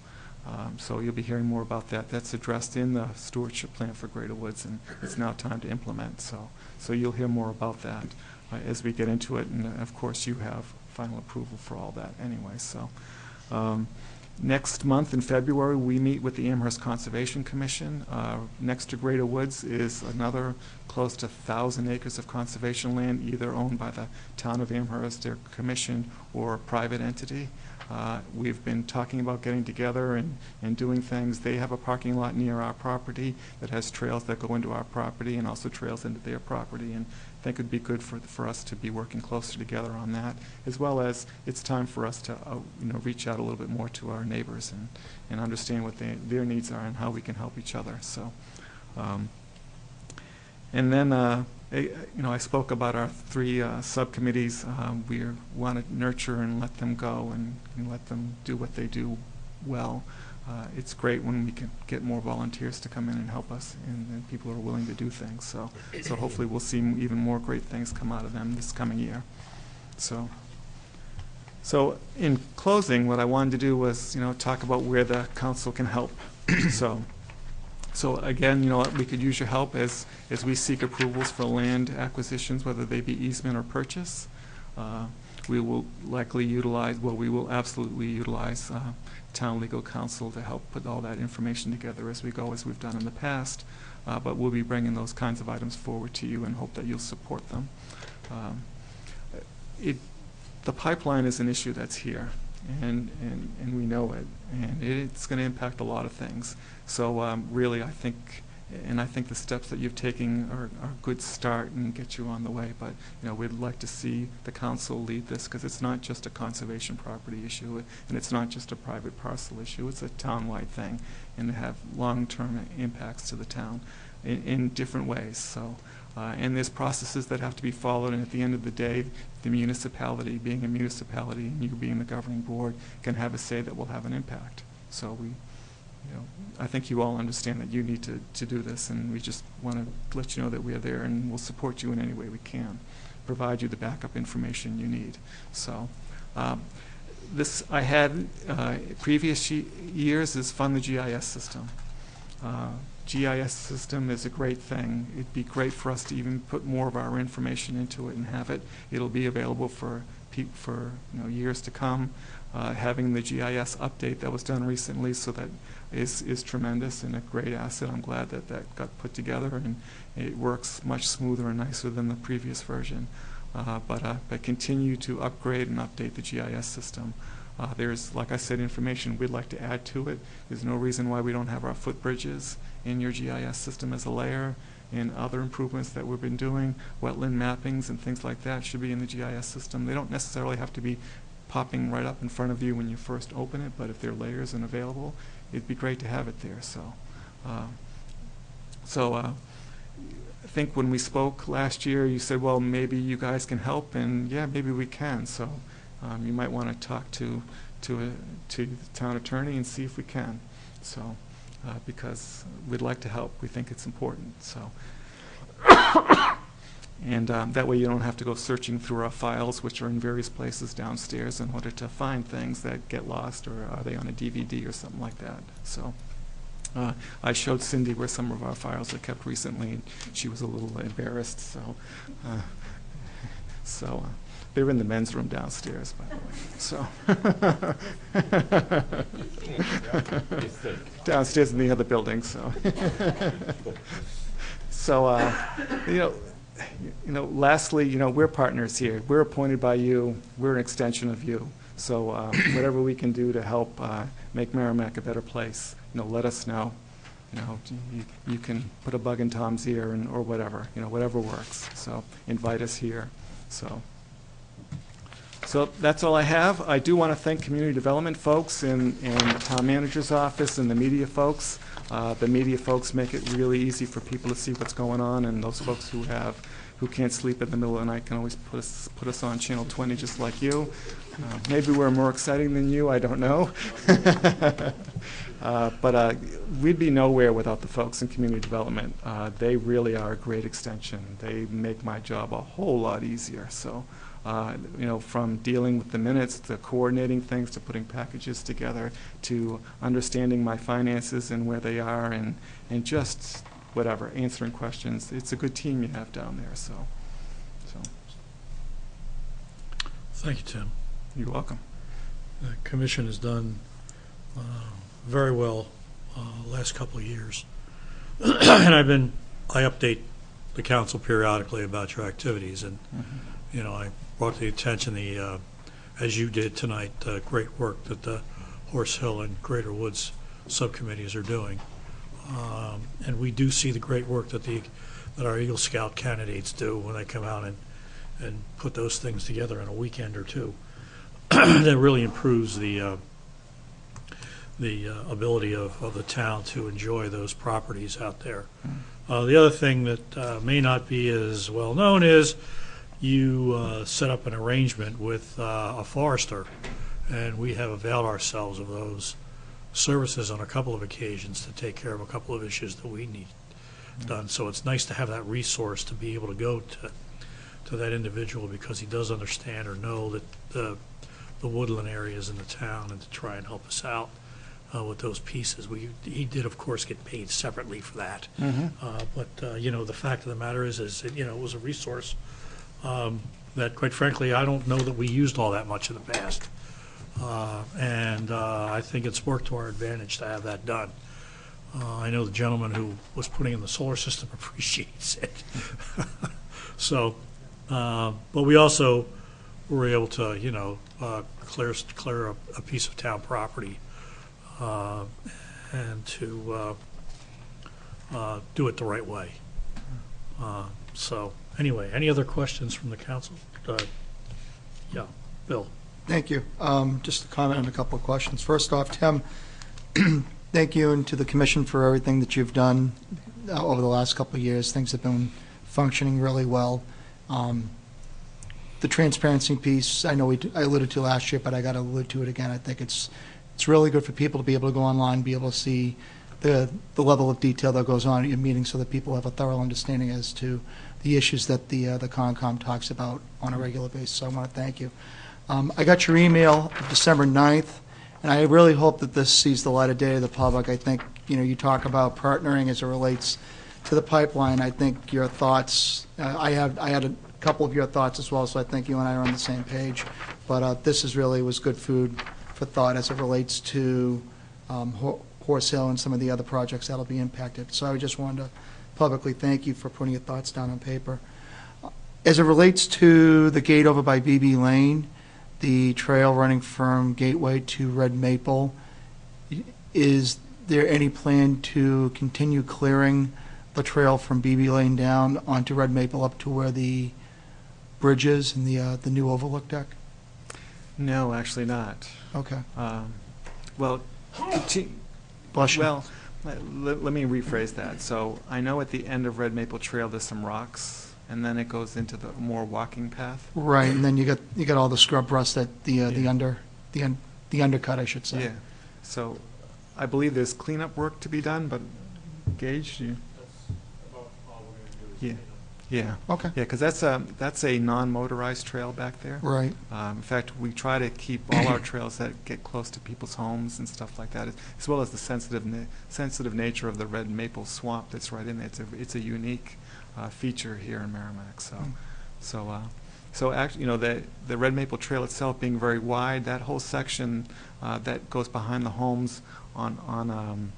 you'll be hearing more about that. That's addressed in the stewardship plan for Greater Woods, and it's now time to implement. So you'll hear more about that as we get into it, and of course you have final approval for all that anyway. So next month in February we meet with the Amherst Conservation Commission. Next to Greater Woods is another close to 1,000 acres of conservation land, either owned by the town of Amherst, their commission, or a private entity. We've been talking about getting together and doing things. They have a parking lot near our property that has trails that go into our property and also trails into their property, and I think it would be good for us to be working closer together on that, as well as it's time for us to reach out a little bit more to our neighbors and understand what their needs are and how we can help each other. So, and then I spoke about our 3 subcommittees. We want to nurture and let them go and let them do what they do well. It's great when we can get more volunteers to come in and help us, and people are willing to do things. So hopefully we'll see even more great things come out of them this coming year. So in closing, what I wanted to do was talk about where the council can help. So again, we could use your help as we seek approvals for land acquisitions, whether they be easement or purchase. We will likely utilize, we will absolutely utilize town legal counsel to help put all that information together as we go, as we've done in the past. But we'll be bringing those kinds of items forward to you and hope that you'll support them. The pipeline is an issue that's here, and we know it, and it's going to impact a lot of things. So really, I think the steps that you've taken are a good start and get you on the way. But we'd like to see the council lead this, because it's not just a conservation property issue, and it's not just a private parcel issue. It's a town-wide thing, and have long-term impacts to the town in different ways. So. And there's processes that have to be followed, and at the end of the day, the municipality, being a municipality, and you being the governing board, can have a say that will have an impact. So I think you all understand that you need to do this, and we just want to let you know that we are there, and we'll support you in any way we can, provide you the backup information you need. So this I had previous years is fund the GIS system. GIS system is a great thing. It'd be great for us to even put more of our information into it and have it. It'll be available for years to come. Having the GIS update that was done recently, so that is tremendous and a great asset. I'm glad that got put together, and it works much smoother and nicer than the previous version. But continue to upgrade and update the GIS system. There's, like I said, information we'd like to add to it. There's no reason why we don't have our footbridges in your GIS system as a layer, and other improvements that we've been doing. Wetland mappings and things like that should be in the GIS system. They don't necessarily have to be popping right up in front of you when you first open it, but if they're layers and available, it'd be great to have it there. I think when we spoke last year, you said, well, maybe you guys can help, and yeah, maybe we can. So you might want to talk to the town attorney and see if we can. So because we'd like to help, we think it's important. So. And that way you don't have to go searching through our files, which are in various places downstairs, in order to find things that get lost, or are they on a DVD or something like that. So I showed Cindy where some of our files are kept recently, and she was a little embarrassed. They're in the men's room downstairs, by the way. So downstairs in the other building. So, lastly, we're partners here. We're appointed by you. We're an extension of you. So whatever we can do to help make Merrimack a better place, let us know. You can put a bug in Tom's ear or whatever, whatever works. So invite us here. So that's all I have. I do want to thank community development folks and the town manager's office and the media folks. The media folks make it really easy for people to see what's going on, and those folks who can't sleep in the middle of the night can always put us on Channel 20 just like you. Maybe we're more exciting than you, I don't know. But we'd be nowhere without the folks in community development. They really are a great extension. They make my job a whole lot easier. So, from dealing with the minutes to coordinating things to putting packages together to understanding my finances and where they are and just whatever, answering questions. It's a good team you have down there. So. Thank you, Tim. You're welcome. The commission has done very well last couple of years. And I update the council periodically about your activities, and I brought to the attention as you did tonight, the great work that the Horse Hill and Greater Woods subcommittees are doing. And we do see the great work that our Eagle Scout candidates do when they come out and put those things together in a weekend or two. That really improves the ability of the town to enjoy those properties out there. The other thing that may not be as well known is you set up an arrangement with a forester, and we have availed ourselves of those services on a couple of occasions to take care of a couple of issues that we need done. So it's nice to have that resource to be able to go to that individual, because he does understand or know that the woodland areas in the town, and to try and help us out with those pieces. He did, of course, get paid separately for that. But the fact of the matter is it was a resource that, quite frankly, I don't know that we used all that much in the past. And I think it's worked to our advantage to have that done. I know the gentleman who was putting in the solar system appreciates it. So, but we also were able to, clear a piece of town property and to do it the right way. So, anyway, any other questions from the council? Yeah, Bill. Thank you. Just to comment on a couple of questions. First off, Tim, thank you and to the commission for everything that you've done over the last couple of years. Things have been functioning really well. The transparency piece, I know I alluded to last year, but I got to allude to it again. I think it's really good for people to be able to go online, be able to see the level of detail that goes on at your meetings, so that people have a thorough understanding as to the issues that the Concom talks about on a regular basis. So I want to thank you. I got your email December 9th, and I really hope that this sees the light of day to the public. I think, you talk about partnering as it relates to the pipeline. I think your thoughts, I had a couple of your thoughts as well, so I think you and I are on the same page. But this was good food for thought as it relates to Horse Hill and some of the other projects that'll be impacted. So I just wanted to publicly thank you for putting your thoughts down on paper. As it relates to the gate over by BB Lane, the trail running from Gateway to Red Maple, is there any plan to continue clearing the trail from BB Lane down onto Red Maple up to where the bridge is and the new overlook deck? No, actually not. Okay. Well, Bless you. Well, let me rephrase that. So I know at the end of Red Maple Trail there's some rocks, and then it goes into the more walking path. Right, and then you got all the scrub rust at the undercut, I should say. Yeah. So I believe there's cleanup work to be done, but Gage, you? That's about all we're going to do. Yeah. Yeah. Okay. Yeah, because that's a non-motorized trail back there. Right. In fact, we try to keep all our trails that get close to people's homes and stuff like that, as well as the sensitive nature of the red maple swamp that's right in there. It's a unique feature here in Merrimack. So So actually, the Red Maple Trail itself being very wide, that whole section that goes behind the homes on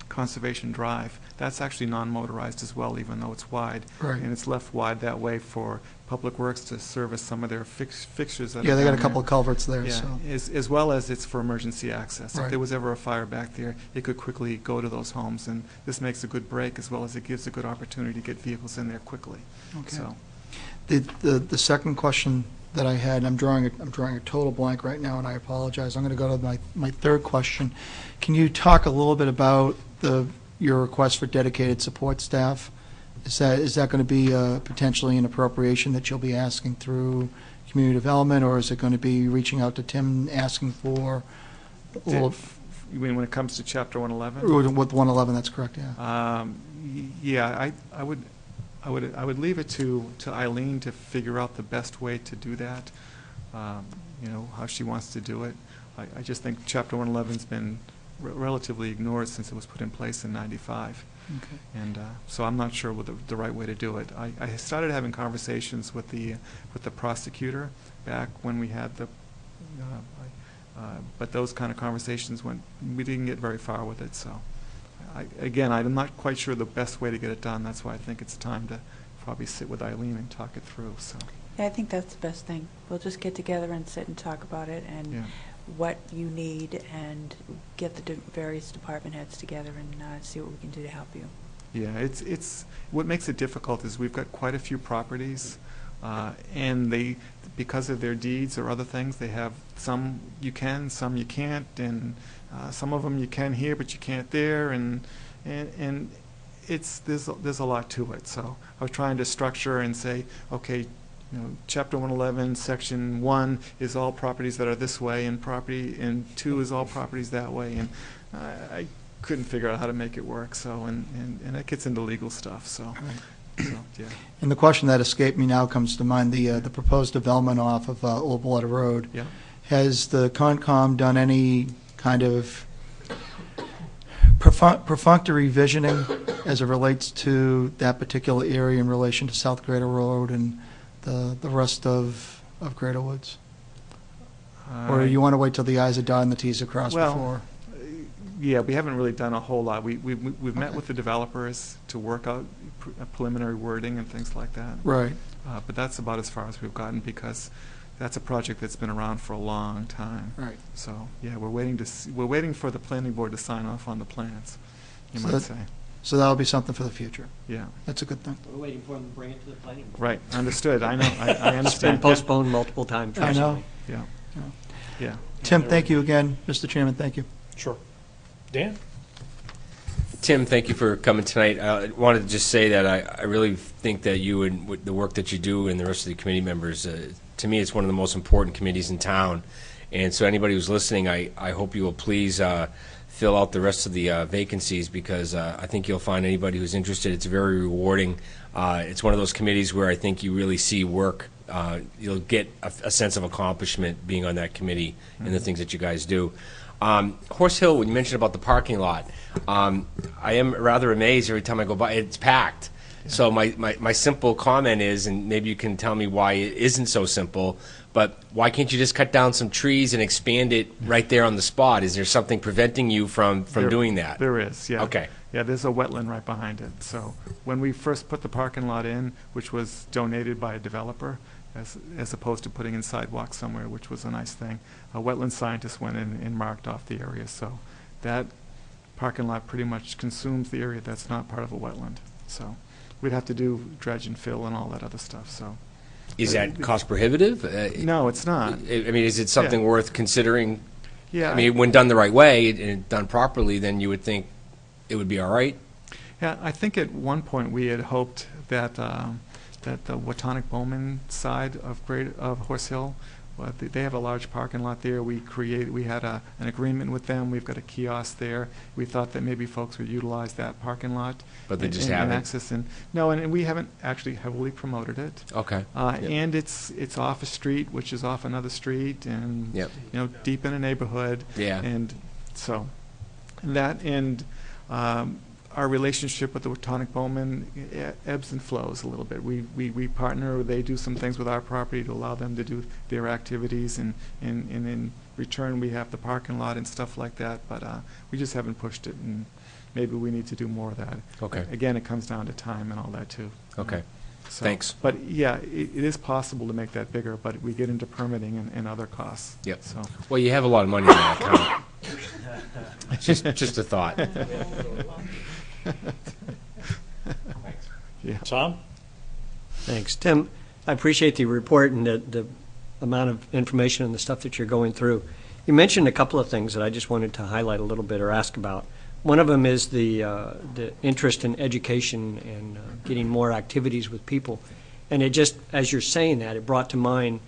Conservation Drive, that's actually non-motorized as well, even though it's wide. Right. And it's left wide that way for Public Works to service some of their fixtures that Yeah, are they got down a couple there. of culverts there, Yeah, so. as well as it's for emergency access. If Right. there was ever a fire back there, it could quickly go to those homes, and this makes a good break as well as it gives a good opportunity to get vehicles in there quickly. Okay. So, The second question that I had, and I'm drawing a total blank right now, and I apologize. I'm going to go to my third question. Can you talk a little bit about your request for dedicated support staff? Is that going to be potentially an appropriation that you'll be asking through community development, or is it going to be reaching out to Tim and asking for a little? you mean when it comes to Chapter 111? With 111, that's correct, yeah. Yeah, I would leave it to Eileen to figure out the best way to do that, how she wants to do it. I just think Chapter 111's been relatively ignored since it was put in place in '95. Okay. And so I'm not sure what the right way to do it. I started having conversations with the prosecutor back when we had but those kind of conversations we didn't get very far with it. So I'm not quite sure the best way to get it done. That's why I think it's time to probably sit with Eileen and talk it through. So. Yeah, I think that's the best thing. We'll just get together and sit and talk about it and Yeah. what you need and get the various department heads together and see what we can do to help you. Yeah, it's what makes it difficult is we've got quite a few properties, and because of their deeds or other things, they have some you can, some you can't, and some of them you can here but you can't there, and there's a lot to it. So I was trying to structure and say, okay, Chapter 111, Section 1 is all properties that are this way, and 2 is all properties that way, and I couldn't figure out how to make it work. So and that gets into legal stuff. So, so yeah. And the question that escaped me now comes to mind, the proposed development off of Old Blood Road. Yeah. Has the Concom done any kind of perfunctory visioning as it relates to that particular area in relation to South Greater Road and the rest of Greater Woods? Or you want to wait till the I's are dotted and the T's are crossed before? Yeah, we haven't really done a whole lot. We've met Okay. with the developers to work out preliminary wording and things like that. Right. But that's about as far as we've gotten because that's a project that's been around for a long time. Right. So yeah, we're waiting for the planning board to sign off on the plans. You So might that- say. So that'll be something for the future. Yeah. That's a good thing. We're waiting for them to bring it to the planning board. Right. Understood. I know. I It's been understand. postponed multiple times I know. recently. Yeah. Yeah. Yeah. Tim, thank you again. Mr. Chairman, thank you. Sure. Dan? Tim, thank you for coming tonight. I wanted to just say that I really think that you and with the work that you do and the rest of the committee members, to me, it's one of the most important committees in town. And so anybody who's listening, I hope you will please fill out the rest of the vacancies because I think you'll find anybody who's interested, it's very rewarding. It's one of those committees where I think you really see work. You'll get a sense of accomplishment being on that committee and the things that you guys do. Horse Hill, when you mentioned about the parking lot, I am rather amazed every time I go by. It's packed. Yeah. So my simple comment is, and maybe you can tell me why it isn't so simple, but why can't you just cut down some trees and expand it right there on the spot? Is there something preventing you from doing that? There is, yeah. Okay. Yeah, there's a wetland right behind it. So when we first put the parking lot in, which was donated by a developer, as opposed to putting in sidewalks somewhere, which was a nice thing, a wetland scientist went in and marked off the area. So that parking lot pretty much consumes the area that's not part of a wetland. So we'd have to do dredge and fill and all that other stuff. So Is that cost prohibitive? no, it's not. I mean, is it something Yeah. worth considering? Yeah, I mean, when done the right way and done properly, then you would think it would be all right. yeah, I think at one point we had hoped that that the Watonic Bowman side of Horse Hill, they have a large parking lot there. We had an agreement with them. We've got a kiosk there. We thought that maybe folks would utilize that parking lot. But they just and haven't. access and we haven't actually heavily promoted it. Okay. And it's off a street, which is off another street, and Yep. deep in a neighborhood. Yeah. And so that and our relationship with the Wetonic Bowman ebbs and flows a little bit. We partner, they do some things with our property to allow them to do their activities, and in return we have the parking lot and stuff like that, but we just haven't pushed it, and maybe we need to do more of that. Okay. Again, it comes down to time and all that too. Okay. So, Thanks. But yeah, it is possible to make that bigger, but we get into permitting and other costs. Yep. So, Well, you have a lot of money in that account. Just a thought. yeah. Tom? Thanks. Tim, I appreciate the report and the amount of information and the stuff that you're going through. You mentioned a couple of things that I just wanted to highlight a little bit or ask about. One of them is the interest in education and getting more activities with people. And it just, as you're saying that, it brought to mind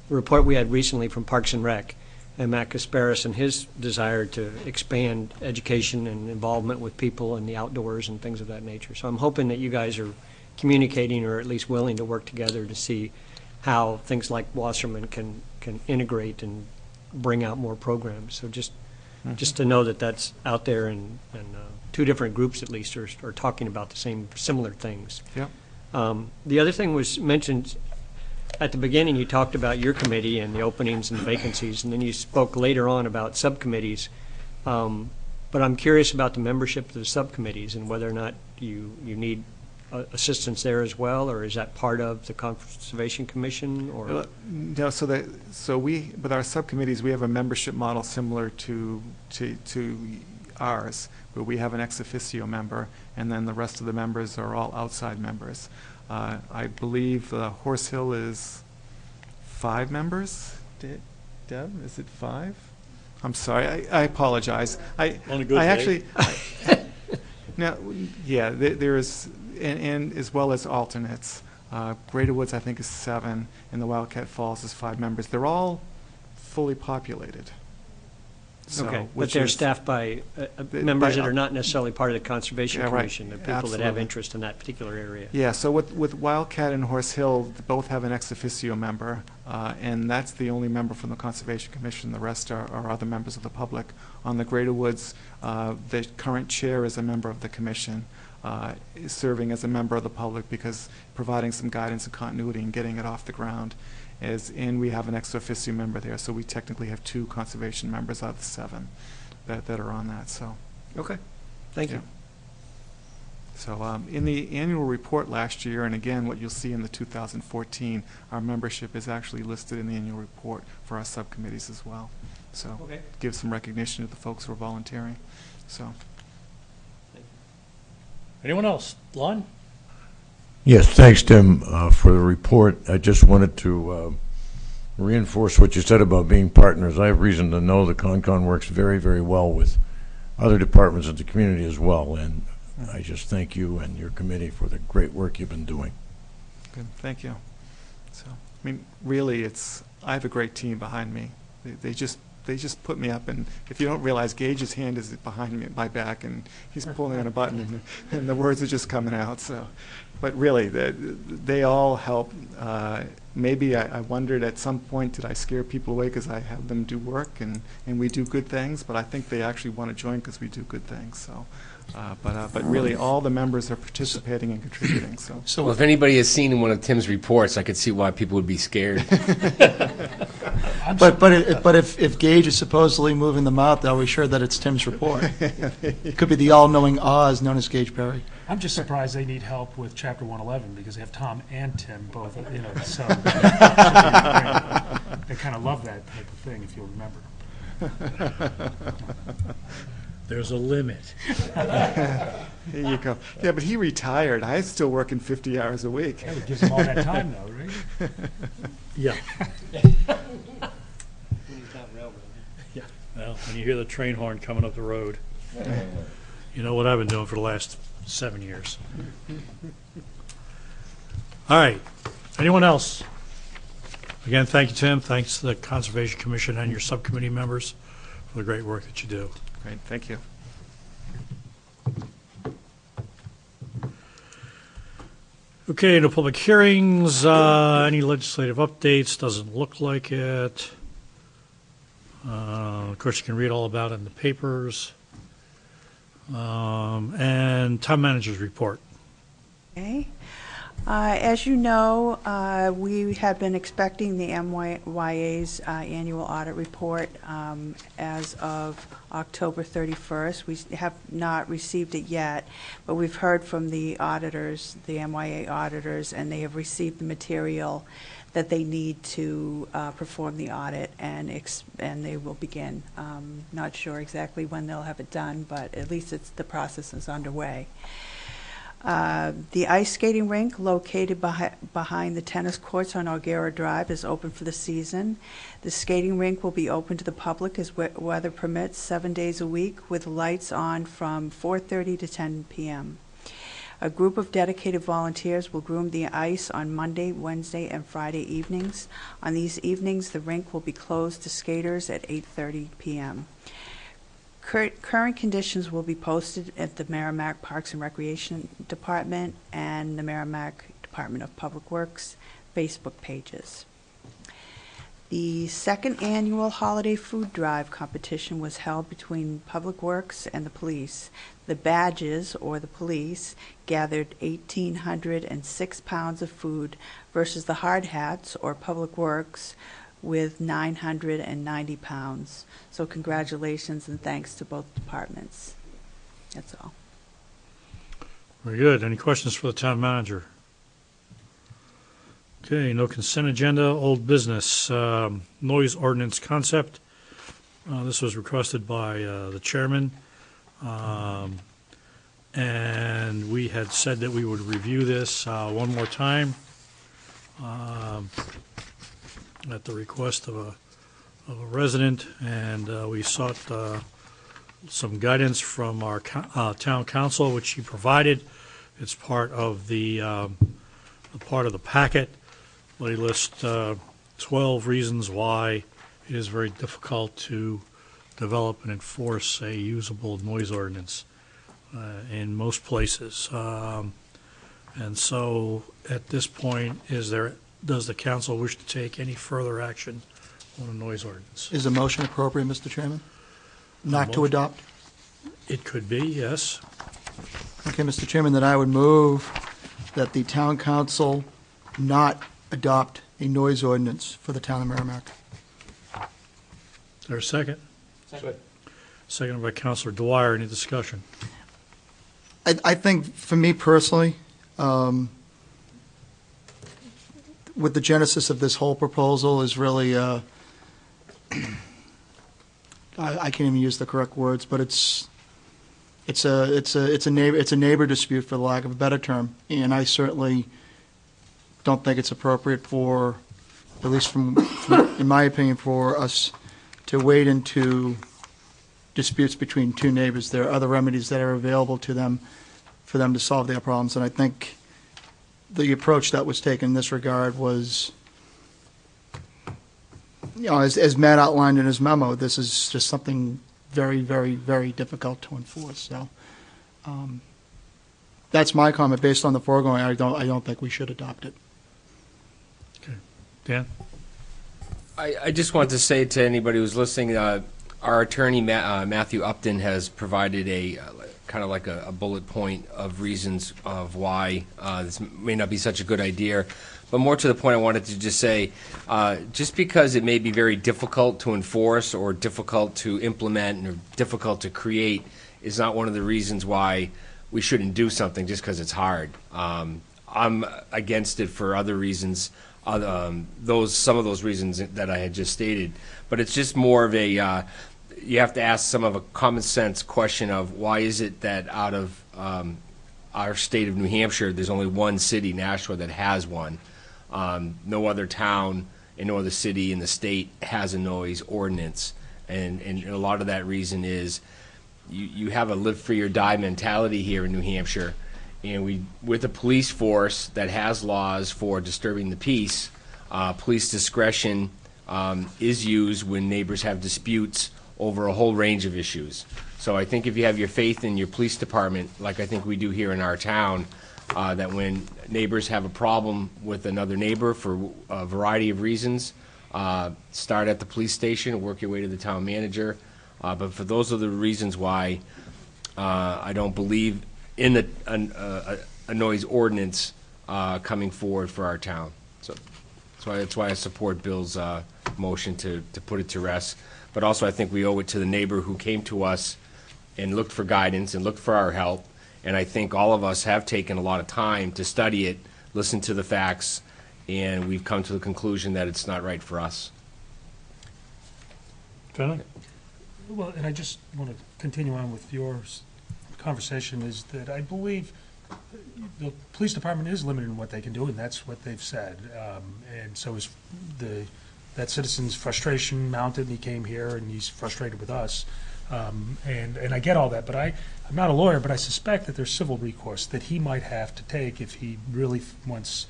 the report we had recently from Parks and Rec and Matt Kasparis and his desire to expand education and involvement with people in the outdoors and things of that nature. So I'm hoping that you guys are communicating or at least willing to work together to see how things like Wasserman can integrate and bring out more programs. So just to know that that's out there, and two different groups at least are talking about the similar things. Yep. The other thing was mentioned at the beginning. You talked about your committee and the openings and vacancies, and then you spoke later on about subcommittees. But I'm curious about the membership of the subcommittees and whether or not you need assistance there as well, or is that part of the Conservation Commission? Or No, so we, with our subcommittees, we have a membership model similar to ours, where we have an ex officio member, and then the rest of the members are all outside members. I believe Horse Hill is 5 members. Deb, is it 5? I'm sorry, I apologize. On a good I day. actually, now, yeah, there is, and as well as alternates. Greater Woods, I think, is 7, and the Wildcat Falls is 5 members. They're all fully populated. So, okay, but which they're is- staffed by by- members that are not necessarily part of the Conservation Yeah, right. Commission, the people that have Absolutely. interest in that particular area. Yeah, so with Wildcat and Horse Hill, both have an ex officio member, and that's the only member from the Conservation Commission. The rest are other members of the public. On the Greater Woods, the current chair is a member of the commission, is serving as a member of the public because providing some guidance and continuity and getting it off the ground. And we have an ex officio member there, so we technically have 2 conservation members out of the 7 that are on that. So. Okay, thank you. So in the annual report last year, and again, what you'll see in the 2014, our membership is actually listed in the annual report for our subcommittees as well. So Okay. give some recognition to the folks who are volunteering. So Anyone else? Lon? Yes, thanks, Tim, for the report. I just wanted to reinforce what you said about being partners. I have reason to know the CONCON works very, very well with other departments of the community as well, and I just thank you and your committee for the great work you've been doing. good, thank you. So I mean, really, I have a great team behind me. They just put me up, and if you don't realize, Gage's hand is behind me, my back, and he's pulling on a button, and the words are just coming out. So, but really, they all help. Maybe I wondered at some point, did I scare people away because I have them do work and we do good things? But I think they actually want to join because we do good things. So, but really, all the members are participating and contributing. So. Well, if anybody has seen one of Tim's reports, I could see why people would be scared. But if Gage is supposedly moving them out, are we sure that it's Tim's report? It could be the all-knowing Oz known as Gage Perry. I'm just surprised they need help with Chapter 111 because they have Tom and Tim both, so they kind of love that type of thing, if you'll remember. There's a limit. There you go. Yeah, but he retired. I'm still working 50 hours a week. Yeah, it gives them all that time, though, right? Yeah. Well, when you hear the train horn coming up the road, you know what I've been doing for the last 7 years. All right. Anyone else? Again, thank you, Tim. Thanks to the Conservation Commission and your subcommittee members for the great work that you do. Great, thank you. Okay, no public hearings. Any legislative updates? Doesn't look like it. Of course, you can read all about it in the papers. And town manager's report. Okay. As you know, we have been expecting the MYA's annual audit report as of October 31st. We have not received it yet, but we've heard from the auditors, the MYA auditors, and they have received the material that they need to perform the audit, and they will begin. Not sure exactly when they'll have it done, but at least the process is underway. The ice skating rink located behind the tennis courts on O'Gara Drive is open for the season. The skating rink will be open to the public as weather permits 7 days a week, with lights on from 4:30 to 10 p.m. A group of dedicated volunteers will groom the ice on Monday, Wednesday, and Friday evenings. On these evenings, the rink will be closed to skaters at 8:30 p.m. Current conditions will be posted at the Merrimack Parks and Recreation Department and the Merrimack Department of Public Works Facebook pages. The second annual holiday food drive competition was held between Public Works and the police. The badges, or the police, gathered 1,806 pounds of food versus the hard hats, or Public Works, with 990 pounds. So congratulations and thanks to both departments. That's all. Very good. Any questions for the town manager? Okay, no consent agenda, old business, noise ordinance concept. This was requested by the chairman. And we had said that we would review this one more time at the request of a resident, and we sought some guidance from our town council, which he provided. It's part of the packet. But he lists 12 reasons why it is very difficult to develop and enforce a usable noise ordinance in most places. And so at this point, does the council wish to take any further action on a noise ordinance? Is a motion appropriate, Mr. Chairman? Not to adopt? It could be, yes. Okay, Mr. Chairman, then I would move that the town council not adopt a noise ordinance for the town of Merrimack. Is there a second? Second. Seconded by Councilor Dwyer. Any discussion? I think, for me personally, with the genesis of this whole proposal is really, I can't even use the correct words, but it's a neighbor dispute, for the lack of a better term, and I certainly don't think it's appropriate for, at least from in my opinion, for us to wade into disputes between two neighbors. There are other remedies that are available to them for them to solve their problems, and I think the approach that was taken in this regard was, as Matt outlined in his memo, this is just something very, very, very difficult to enforce. So that's my comment. Based on the foregoing, I don't think we should adopt it. Okay. Dan? I just want to say to anybody who's listening, our attorney, Matthew Upton, has provided a kind of like a bullet point of reasons of why this may not be such a good idea. But more to the point, I wanted to just say, just because it may be very difficult to enforce or difficult to implement or difficult to create is not one of the reasons why we shouldn't do something just because it's hard. I'm against it for other reasons, some of those reasons that I had just stated. But it's just more of a, you have to ask some of a common sense question of why is it that out of our state of New Hampshire, there's only one city, Nashua, that has one. No other town and no other city in the state has a noise ordinance. And a lot of that reason is you have a live free or die mentality here in New Hampshire. And with a police force that has laws for disturbing the peace, police discretion is used when neighbors have disputes over a whole range of issues. So I think if you have your faith in your police department, like I think we do here in our town, that when neighbors have a problem with another neighbor for a variety of reasons, start at the police station and work your way to the town manager. But for those are the reasons why I don't believe in a noise ordinance coming forward for our town. So that's why I support Bill's motion to put it to rest. But also I think we owe it to the neighbor who came to us and looked for guidance and looked for our help. And I think all of us have taken a lot of time to study it, listen to the facts, and we've come to the conclusion that it's not right for us. Finley? Well, and I just want to continue on with your conversation, is that I believe the police department is limited in what they can do, and that's what they've said. And so is that citizen's frustration mounted, and he came here, and he's frustrated with us. And I get all that, but I'm not a lawyer, but I suspect that there's civil recourse that he might have to take if he really wants,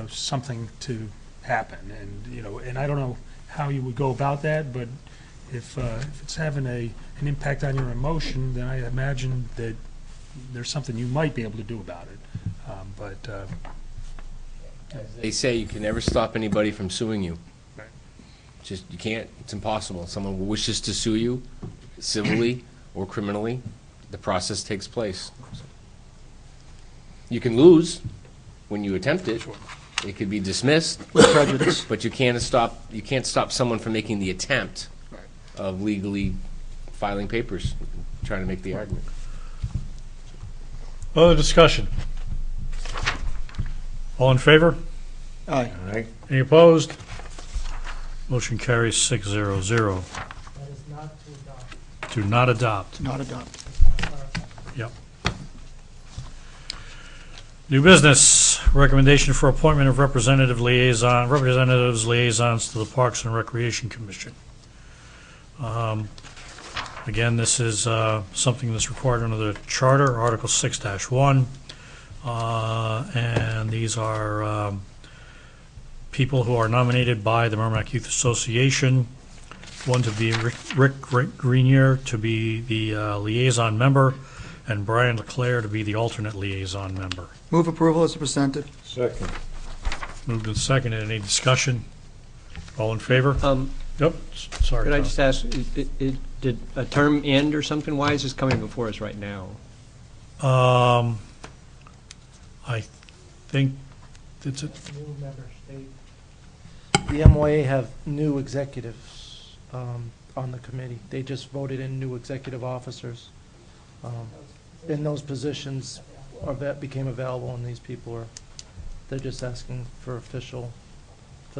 something to happen. And I don't know how you would go about that, but if it's having an impact on your emotion, then I imagine that there's something you might be able to do about it. They say you can never stop anybody from suing you. Right. Just, you can't, it's impossible. Someone wishes to sue you civilly or criminally, the process takes place. You can lose when you attempt it. It could be dismissed With prejudice. but you can't stop someone from making the attempt of legally filing papers, trying to make the argument. Other discussion? All in favor? Aye. Any opposed? Motion carries 6-0-0. That is not to adopt. To not adopt. Not adopt. Yep. New business, recommendation for appointment of representatives liaisons to the Parks and Recreation Commission. Again, this is something that's required under the Charter, Article 6-1. And these are people who are nominated by the Merrimack Youth Association. One to be Rick Grenier to be the liaison member, and Brian Leclerc to be the alternate liaison member. Move approval as presented. Second. Moved and seconded. Any discussion? All in favor? Yep. Sorry. Could I Tom. just ask, did a term end or something? Why is this coming before us right now? I think it's a, New member state. The MOA have new executives on the committee. They just voted in new executive officers. And those positions became available, and these people they're just asking for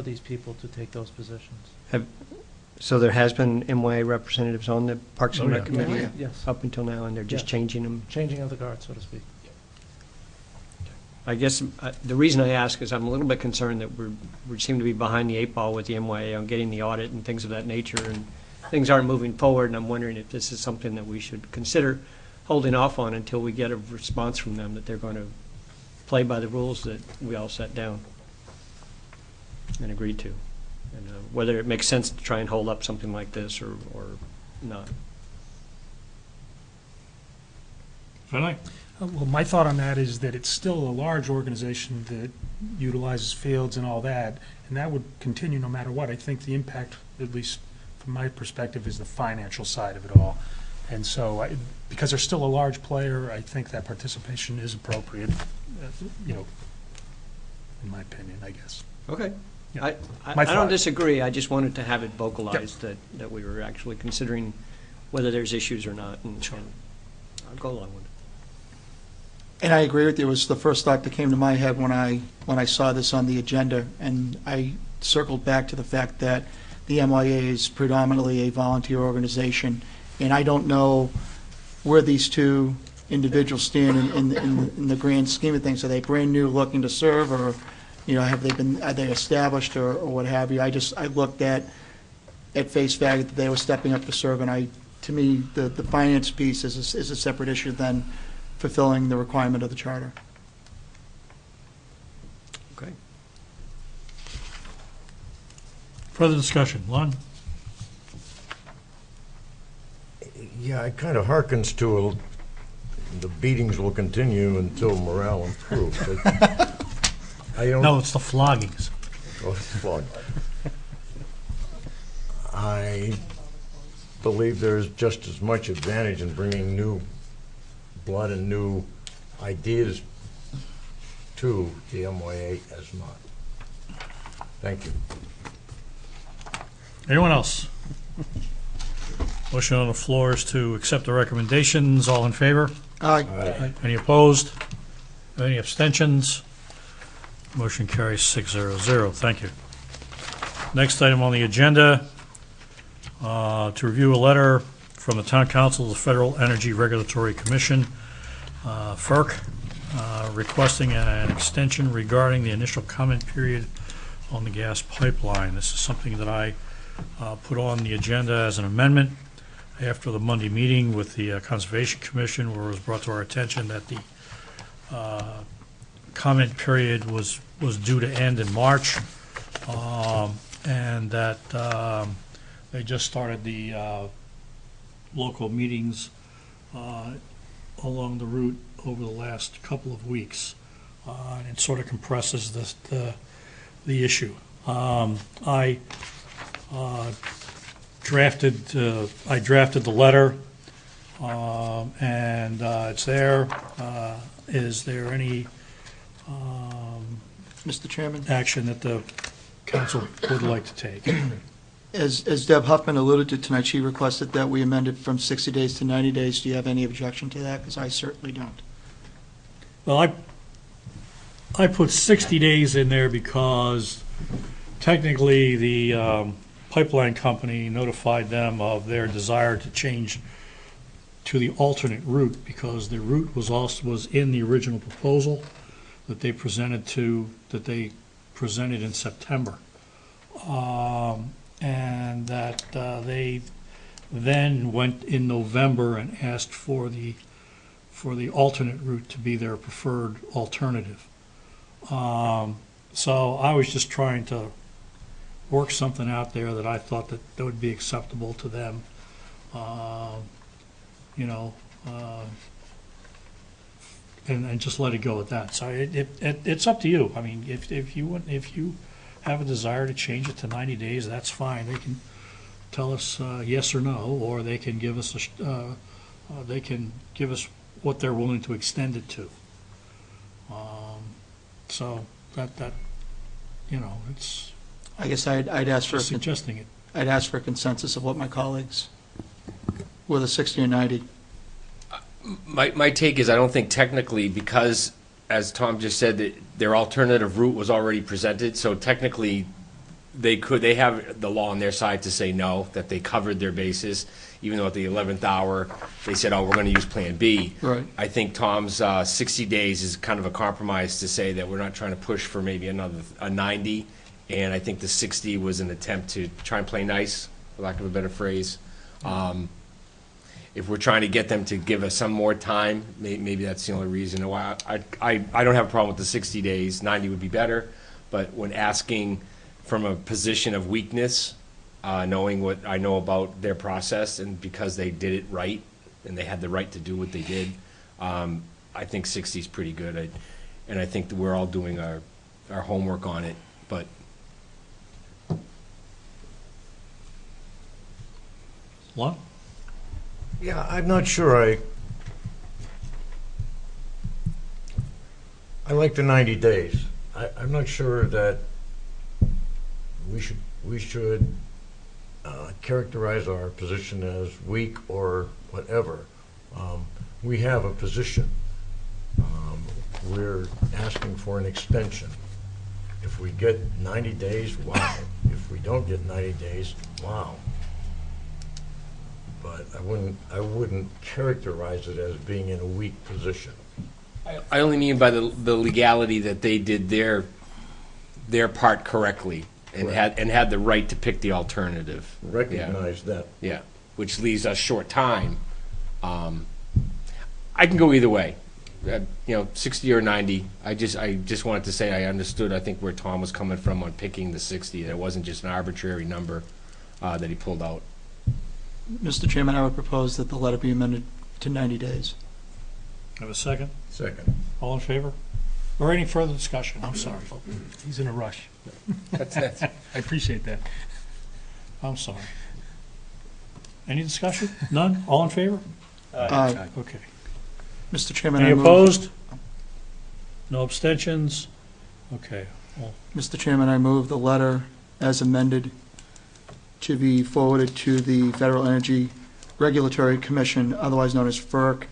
these people to take those positions. So there has been MOA representatives on the Parks and Oh, Rec yeah. Committee Yes, up until now, and they're just Yeah. changing them. changing of the guard, so to speak. I guess the reason I ask is I'm a little bit concerned that we seem to be behind the 8 ball with the MOA on getting the audit and things of that nature, and things aren't moving forward, and I'm wondering if this is something that we should consider holding off on until we get a response from them that they're going to play by the rules that we all set down and agreed to. And whether it makes sense to try and hold up something like this or not. Finley? Well, my thought on that is that it's still a large organization that utilizes fields and all that, and that would continue no matter what. I think the impact, at least from my perspective, is the financial side of it all. And so, because they're still a large player, I think that participation is appropriate, in my opinion, I guess. Okay. Yeah. I My don't thought. disagree. I just wanted to have it vocalized that we were actually considering whether there's issues or not, and I'll go along with it. And I agree with you. It was the first thought that came to my head when I saw this on the agenda, and I circled back to the fact that the MIA is predominantly a volunteer organization, and I don't know where these two individuals stand in the grand scheme of things. Are they brand new, looking to serve, or are they established, or what have you? I looked at face value that they were stepping up to serve, and to me the finance piece is a separate issue than fulfilling the requirement of the charter. Okay. Further discussion. Lon? Yeah, it kind of harkens to the beatings will continue until morale improves. I don't. No, it's the floggings. Oh, it's fun. I believe there's just as much advantage in bringing new a lot of new ideas to the MYA as not. Thank you. Anyone else? Motion on the floor is to accept the recommendations. All in favor? Aye. Any opposed? Any abstentions? Motion carries 600. Thank you. Next item on the agenda, to review a letter from the Town Council of the Federal Energy Regulatory Commission, FERC, requesting an extension regarding the initial comment period on the gas pipeline. This is something that I put on the agenda as an amendment after the Monday meeting with the Conservation Commission, where it was brought to our attention that the comment period was due to end in March, and that they just started the local meetings along the route over the last couple of weeks, and it sort of compresses the issue. I drafted the letter, and it's there. Is there any Mr. Chairman? action that the council would like to take? As Deb Huffman alluded to tonight, she requested that we amend it from 60 days to 90 days. Do you have any objection to that? Because I certainly don't. Well, I put 60 days in there because technically the pipeline company notified them of their desire to change to the alternate route, because the route was in the original proposal that they presented in September. And that they then went in November and asked for the alternate route to be their preferred alternative. So I was just trying to work something out there that I thought that would be acceptable to them. And just let it go at that. So it's up to you. I mean, if you have a desire to change it to 90 days, that's fine. They can tell us yes or no, or they can give us what they're willing to extend it to. So that it's. I guess I'd ask for suggesting it. I'd ask for a consensus of what my colleagues, whether 60 or 90. My take is I don't think technically, because, as Tom just said, that their alternative route was already presented, so technically they have the law on their side to say no, that they covered their bases, even though at the 11th hour they said, oh, we're going to use Plan B. Right. I think Tom's 60 days is kind of a compromise to say that we're not trying to push for maybe a 90, and I think the 60 was an attempt to try and play nice, for lack of a better phrase. If we're trying to get them to give us some more time, maybe that's the only reason why. I don't have a problem with the 60 days. 90 would be better. But when asking from a position of weakness, knowing what I know about their process, and because they did it right and they had the right to do what they did, I think 60 is pretty good. And I think that we're all doing our homework on it. But What? Yeah, I'm not sure I like the 90 days. I'm not sure that we should characterize our position as weak or whatever. We have a position. We're asking for an extension. If we get 90 days, wow. If we don't get 90 days, wow. But I wouldn't characterize it as being in a weak position. I only mean by the legality that they did their part correctly and Right. had the right to pick the alternative. Recognize that. Yeah, which leaves us short time. I can go either way. 60 or 90. I just wanted to say I understood, I think, where Tom was coming from on picking the 60. That wasn't just an arbitrary number that he pulled out. Mr. Chairman, I would propose that the letter be amended to 90 days. Have a second? Second. All in favor? Or any further discussion? I'm sorry. He's in a rush. That's I appreciate that. I'm sorry. Any discussion? None? All in favor? Aye. Okay. Mr. Chairman, Any I move. opposed? No abstentions? Okay, well, Mr. Chairman, I move the letter as amended to be forwarded to the Federal Energy Regulatory Commission, otherwise known as FERC,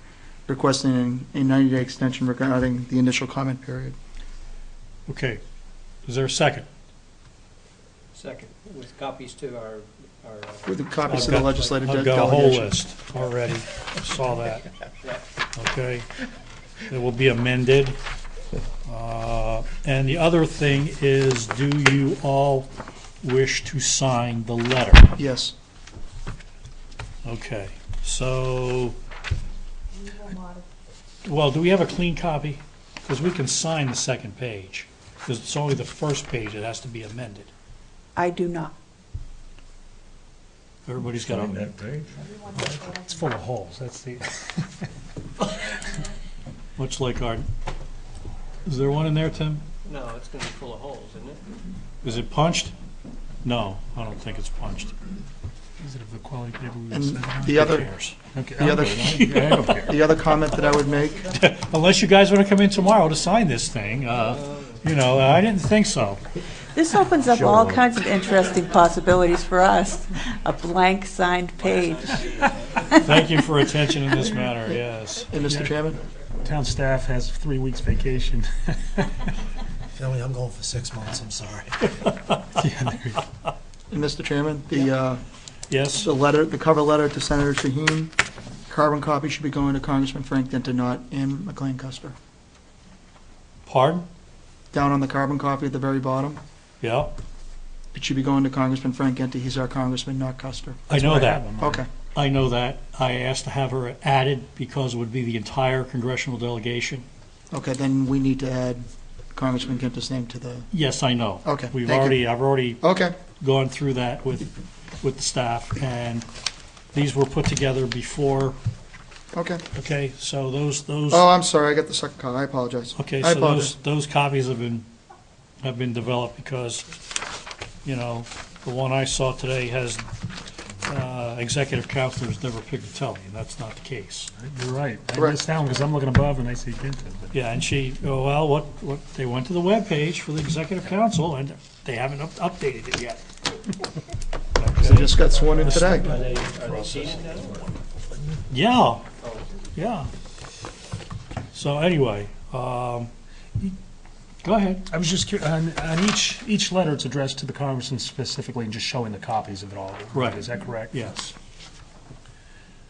requesting a 90-day extension regarding the initial comment period. okay. Is there a second? Second, with copies to our With the copies I've to the got- legislative I've got a whole delegation. list already. I saw that. Okay. It will be amended. And the other thing is, do you all wish to sign the letter? Yes. Okay, so, well, do we have a clean copy? Because we can sign the second page, because it's only the first page that has to be amended. I do not. Everybody's got a, It's full of holes, that's the, much like our, is there one in there, Tim? No, it's going to be full of holes, isn't it? Is it punched? No, I don't think it's punched. is it of the quality paper we And said on? the Who other, cares? Okay, the I'm other- good. I don't care. the other comment that I would make, Unless you guys want to come in tomorrow to sign this thing, you know, I didn't think so. This opens up all kinds of interesting possibilities for us, a blank signed page. Thank you for attention in this matter, yes. and Mr. Chairman, Town staff has 3 weeks vacation. Philly, I'm going for 6 months, I'm sorry. and Mr. Chairman, the Yes, the cover letter to Senator Shaheen, carbon copy should be going to Congressman Frank Dintonot and McLean Custer. pardon? Down on the carbon copy at the very bottom, Yeah, it should be going to Congressman Frank Dinton. He's our congressman, not Custer. I know that. Okay. I know that. I asked to have her added because it would be the entire congressional delegation. Okay, then we need to add Congressman Ginter's name to the, Yes, I know. Okay, We've thank you. I've already okay, gone through that with the staff, and these were put together before, okay. okay, so those, Oh, I'm sorry, I got the second copy. I apologize. okay, I so apologize. those copies have been developed because, you know, the one I saw today has, executive counselors never picked a telly, and that's not the case. You're right. I Correct. missed that one because I'm looking above and I see Ginta. But Yeah, and she, oh, well, what, they went to the webpage for the executive council, and they haven't updated it yet. So just got sworn in today. Are they seated now? Yeah, yeah. So anyway, go ahead. I was just curious, on each letter, it's addressed to the congressman specifically and just showing the copies of it all. Right. Is that correct? Yes.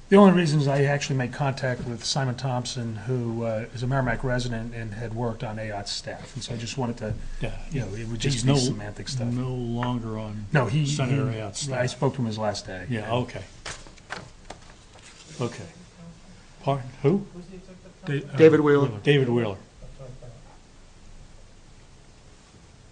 The only reason is I actually made contact with Simon Thompson, who is a Merrimack resident and had worked on AOT's staff. And so I just wanted to, Yeah. you know, it would He's just no- be semantic stuff. No longer on No, he, Senator Ayotte's staff. I spoke to him his last day. Yeah, okay. Okay. Pardon, who? David Wheeler. David Wheeler.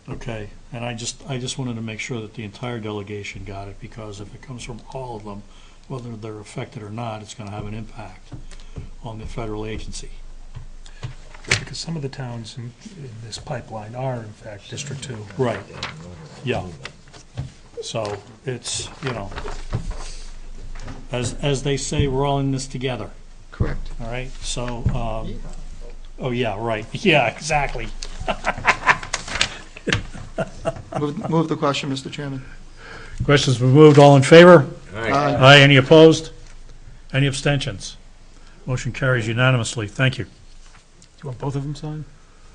Okay, and I just wanted to make sure that the entire delegation got it, because if it comes from all of them, whether they're affected or not, it's gonna have an impact on the federal agency. Because some of the towns in this pipeline are in fact District 2. Right, yeah. So, it's, you know, as they say, we're all in this together, Correct. all right? So, oh, yeah, right, yeah, exactly. Move the question, Mr. Chairman. Questions been moved, all in favor? Aye. Aye, any opposed? Any abstentions? Motion carries unanimously, thank you. Do you want both of them signed?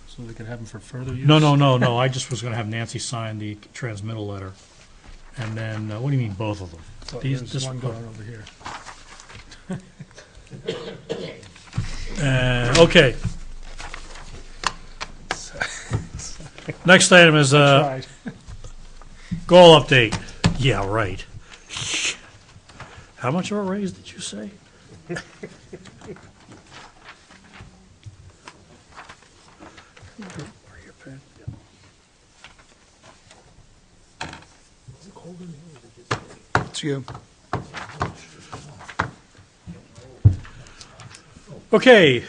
So they can have them for further use? No, I just was gonna have Nancy sign the transmittal letter. And then, what do you mean, both of them? Oh, These- there's this- one going over here. Okay. Next item is, Tried. goal update. Yeah, right. How much of a raise did you say? It's you. Okay.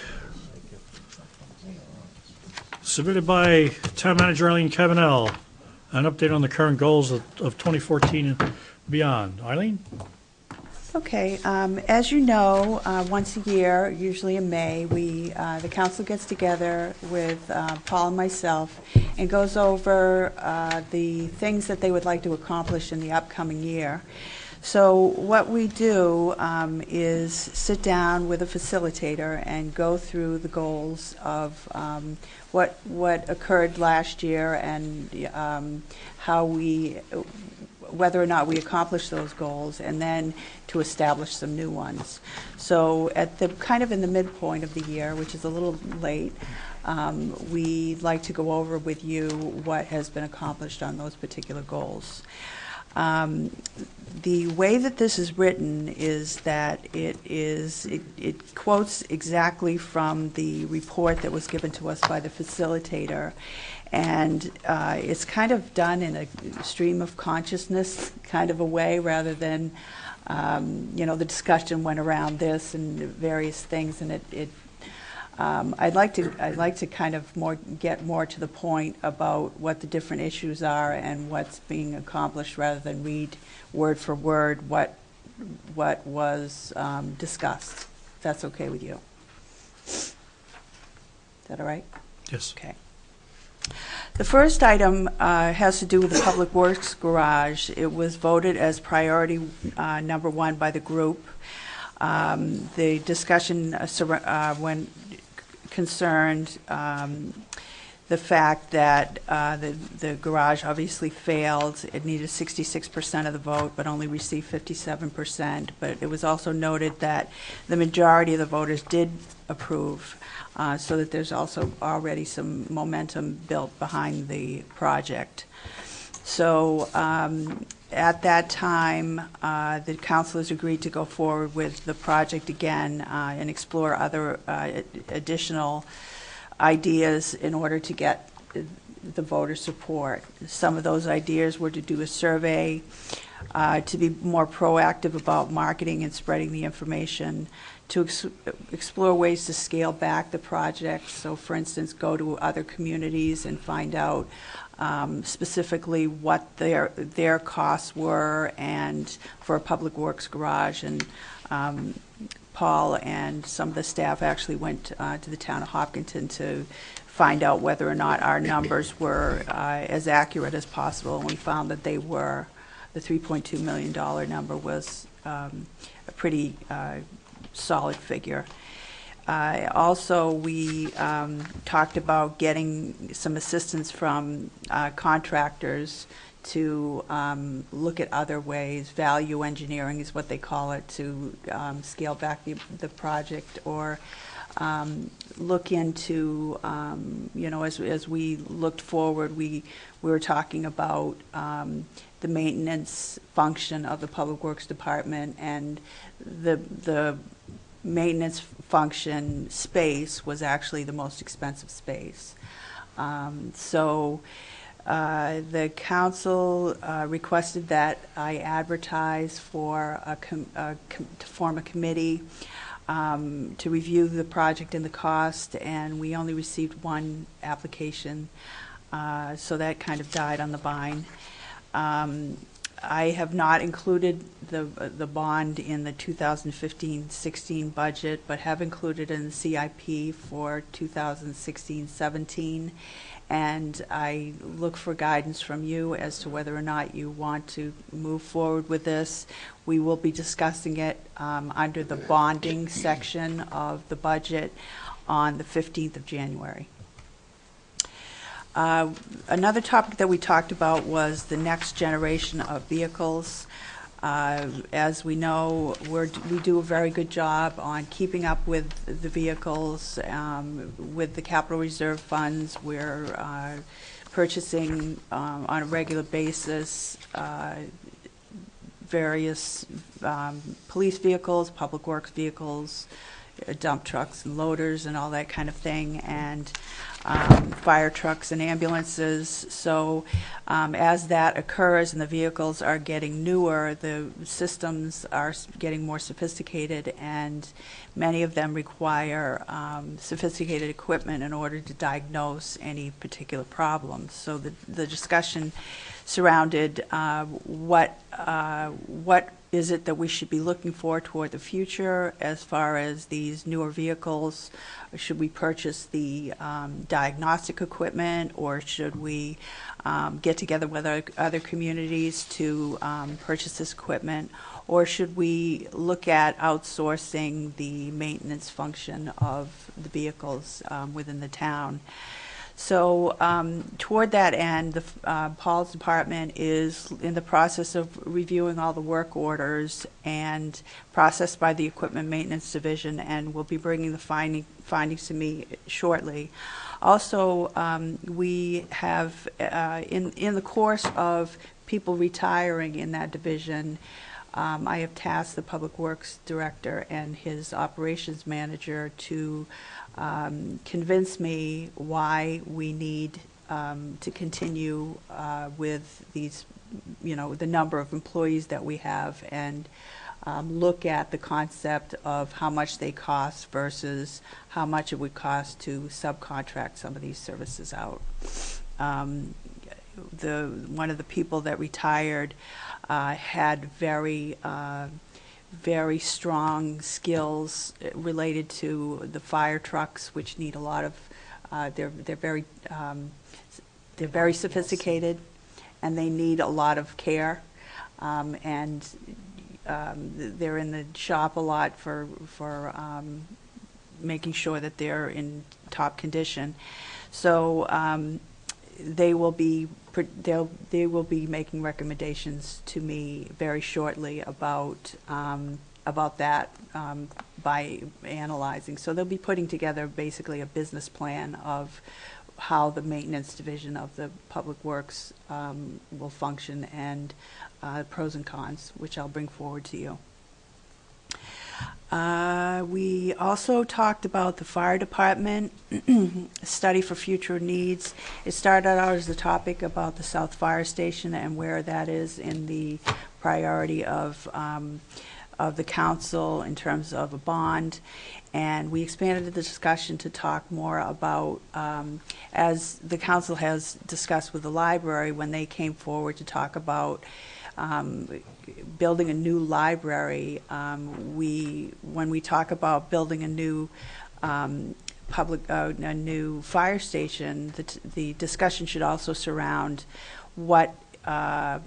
Submitted by Town Manager Eileen Cavanell, an update on the current goals of 2014 and beyond. Eileen? Okay, as you know, once a year, usually in May, the council gets together with Paul and myself and goes over the things that they would like to accomplish in the upcoming year. So what we do is sit down with a facilitator and go through the goals of what occurred last year and whether or not we accomplished those goals, and then to establish some new ones. So at the kind of in the midpoint of the year, which is a little late, we'd like to go over with you what has been accomplished on those particular goals. The way that this is written is that it quotes exactly from the report that was given to us by the facilitator, and it's kind of done in a stream of consciousness kind of a way, rather than the discussion went around this and various things, and I'd like to kind of get more to the point about what the different issues are and what's being accomplished, rather than read word for word what was discussed. If that's okay with you. Is that all right? Yes. Okay. The first item has to do with the Public Works Garage. It was voted as priority number 1 by the group. The discussion concerned the fact that the garage obviously failed. It needed 66% of the vote, but only received 57%. But it was also noted that the majority of the voters did approve, so that there's also already some momentum built behind the project. So at that time, the councilors agreed to go forward with the project again and explore other additional ideas in order to get the voter support. Some of those ideas were to do a survey, to be more proactive about marketing and spreading the information, to explore ways to scale back the project. So, for instance, go to other communities and find out specifically what their costs were, and for a Public Works Garage. And Paul and some of the staff actually went to the town of Hopkinton to find out whether or not our numbers were as accurate as possible, and we found that they were. The $3.2 million number was a pretty solid figure. Also, we talked about getting some assistance from contractors to look at other ways. Value engineering is what they call it, to scale back the project, or look into, as we looked forward, we were talking about the maintenance function of the Public Works Department, and the maintenance function space was actually the most expensive space. The council requested that I advertise for to form a committee to review the project and the cost, and we only received one application, so that kind of died on the vine. I have not included the bond in the 2015-16 budget, but have included in the CIP for 2016-17. And I look for guidance from you as to whether or not you want to move forward with this. We will be discussing it under the bonding section of the budget on the 15th of January. Another topic that we talked about was the next generation of vehicles. As we know, we do a very good job on keeping up with the vehicles. With the capital reserve funds, we're purchasing on a regular basis various police vehicles, public works vehicles, dump trucks and loaders and all that kind of thing, and fire trucks and ambulances. So as that occurs and the vehicles are getting newer, the systems are getting more sophisticated, and many of them require sophisticated equipment in order to diagnose any particular problems. So the discussion surrounded what is it that we should be looking for toward the future as far as these newer vehicles? Should we purchase the diagnostic equipment, or should we get together with other communities to purchase this equipment? Or should we look at outsourcing the maintenance function of the vehicles within the town? So toward that end, Paul's department is in the process of reviewing all the work orders and processed by the Equipment Maintenance Division, and will be bringing the findings to me shortly. Also, we have, in the course of people retiring in that division, I have tasked the Public Works Director and his operations manager to convince me why we need to continue with these, the number of employees that we have, and look at the concept of how much they cost versus how much it would cost to subcontract some of these services out. One of the people that retired had very strong skills related to the fire trucks, which need a lot of. They're very sophisticated, and they need a lot of care, and they're in the shop a lot for making sure that they're in top condition. So they will be making recommendations to me very shortly about that by analyzing. So they'll be putting together basically a business plan of how the maintenance division of the Public Works will function, and pros and cons, which I'll bring forward to you. We also talked about the fire department study for future needs. It started out as a topic about the South Fire Station and where that is in the priority of the council in terms of a bond. And we expanded the discussion to talk more about, as the council has discussed with the library when they came forward to talk about building a new library. When we talk about building a new a new fire station, the discussion should also surround what the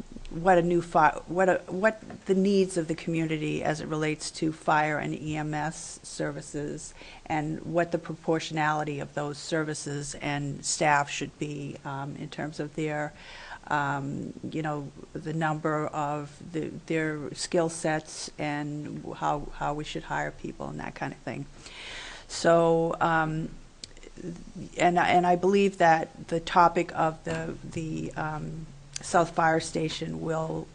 needs of the community as it relates to fire and EMS services, and what the proportionality of those services and staff should be in terms of their the number of their skill sets, and how we should hire people and that kind of thing. So, and I believe that the topic of the South Fire Station will,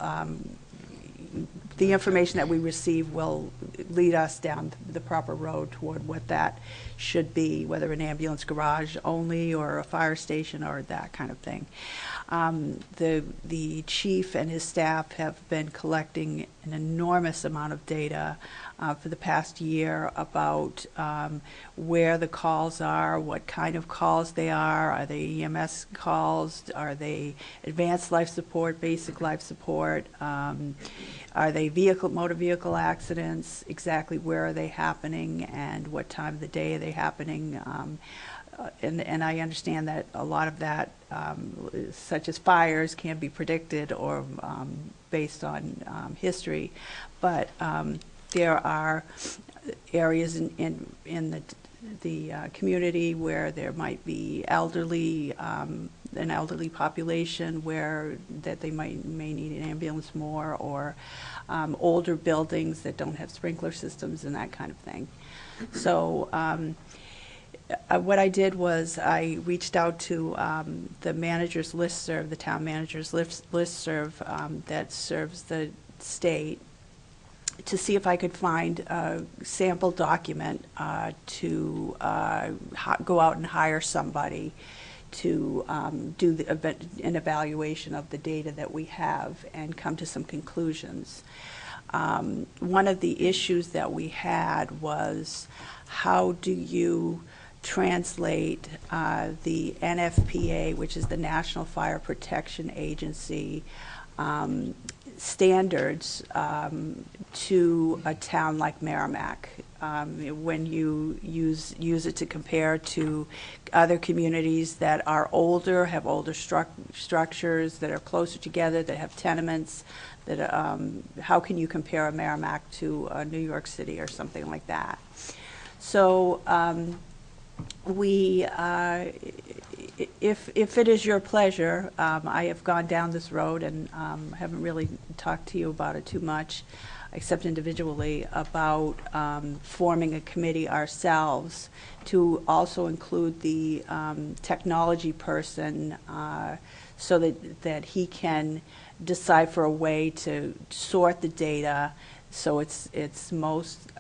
the information that we receive will lead us down the proper road toward what that should be, whether an ambulance garage only or a fire station or that kind of thing. The chief and his staff have been collecting an enormous amount of data for the past year about where the calls are, what kind of calls they are they EMS calls, are they advanced life support, basic life support, are they motor vehicle accidents, exactly where are they happening, and what time of the day are they happening. And I understand that a lot of that, such as fires, can be predicted or based on history, but there are areas in the community where there might be an elderly population where that they may need an ambulance more, or older buildings that don't have sprinkler systems and that kind of thing. So what I did was I reached out to the manager's listserv, the town manager's listserv that serves the state, to see if I could find a sample document to go out and hire somebody to do an evaluation of the data that we have and come to some conclusions. One of the issues that we had was, how do you translate the NFPA, which is the National Fire Protection Agency, standards to a town like Merrimack. When you use it to compare to other communities that are older, have older structures, that are closer together, that have tenements, that how can you compare a Merrimack to New York City or something like that? So if it is your pleasure, I have gone down this road and haven't really talked to you about it too much, except individually, about forming a committee ourselves to also include the technology person so that he can decipher a way to sort the data so it's most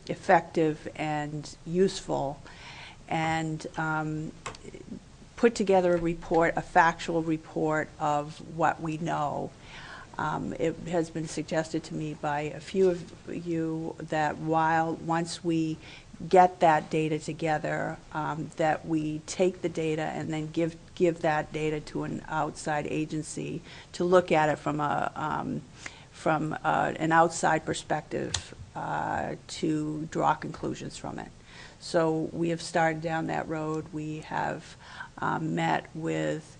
effective and useful, and put together a report, a factual report of what we know. It has been suggested to me by a few of you that once we get that data together, that we take the data and then give that data to an outside agency to look at it from an outside perspective to draw conclusions from it. So we have started down that road. We have met with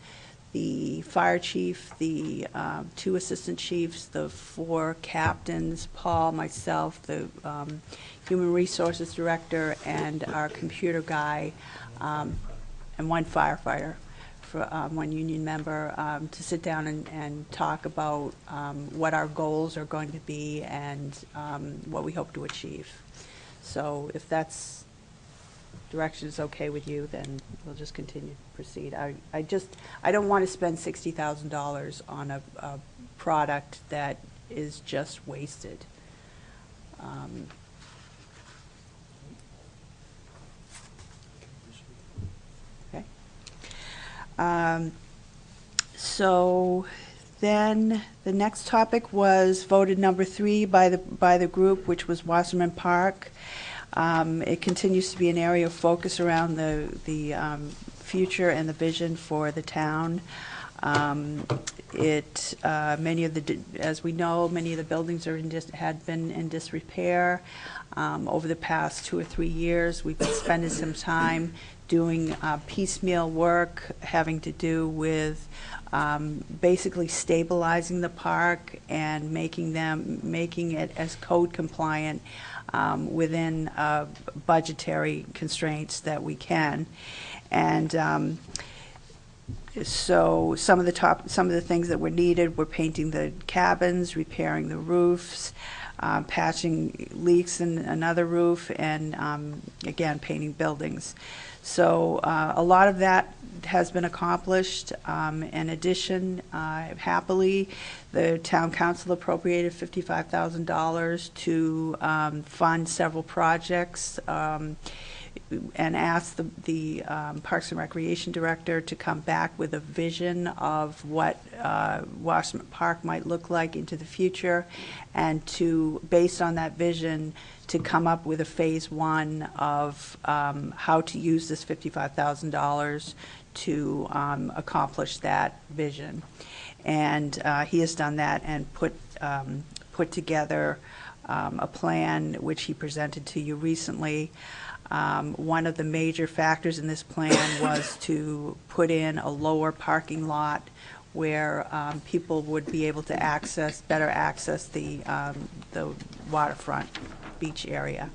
the fire chief, the 2 assistant chiefs, the 4 captains, Paul, myself, the human resources director, and our computer guy, and 1 firefighter, for 1 union member, to sit down and talk about what our goals are going to be and what we hope to achieve. So if that's direction is okay with you, then we'll just continue to proceed. I don't want to spend $60,000 on a product that is just wasted. Okay. So then the next topic was voted number 3 by the group, which was Wasserman Park. It continues to be an area of focus around the future and the vision for the town. As we know, many of the buildings had been in disrepair. Over the past 2 or 3 years, we've been spending some time doing piecemeal work having to do with basically stabilizing the park and making it as code compliant within budgetary constraints that we can. And so some of the things that were needed were painting the cabins, repairing the roofs, patching leaks in another roof, and again, painting buildings. So a lot of that has been accomplished. In addition, happily, the town council appropriated $55,000 to fund several projects, and asked the Parks and Recreation Director to come back with a vision of what Wasserman Park might look like into the future, and to, based on that vision, to come up with a phase 1 of how to use this $55,000 to accomplish that vision. And he has done that and put together a plan which he presented to you recently. One of the major factors in this plan was to put in a lower parking lot where people would be able to better access the waterfront beach area.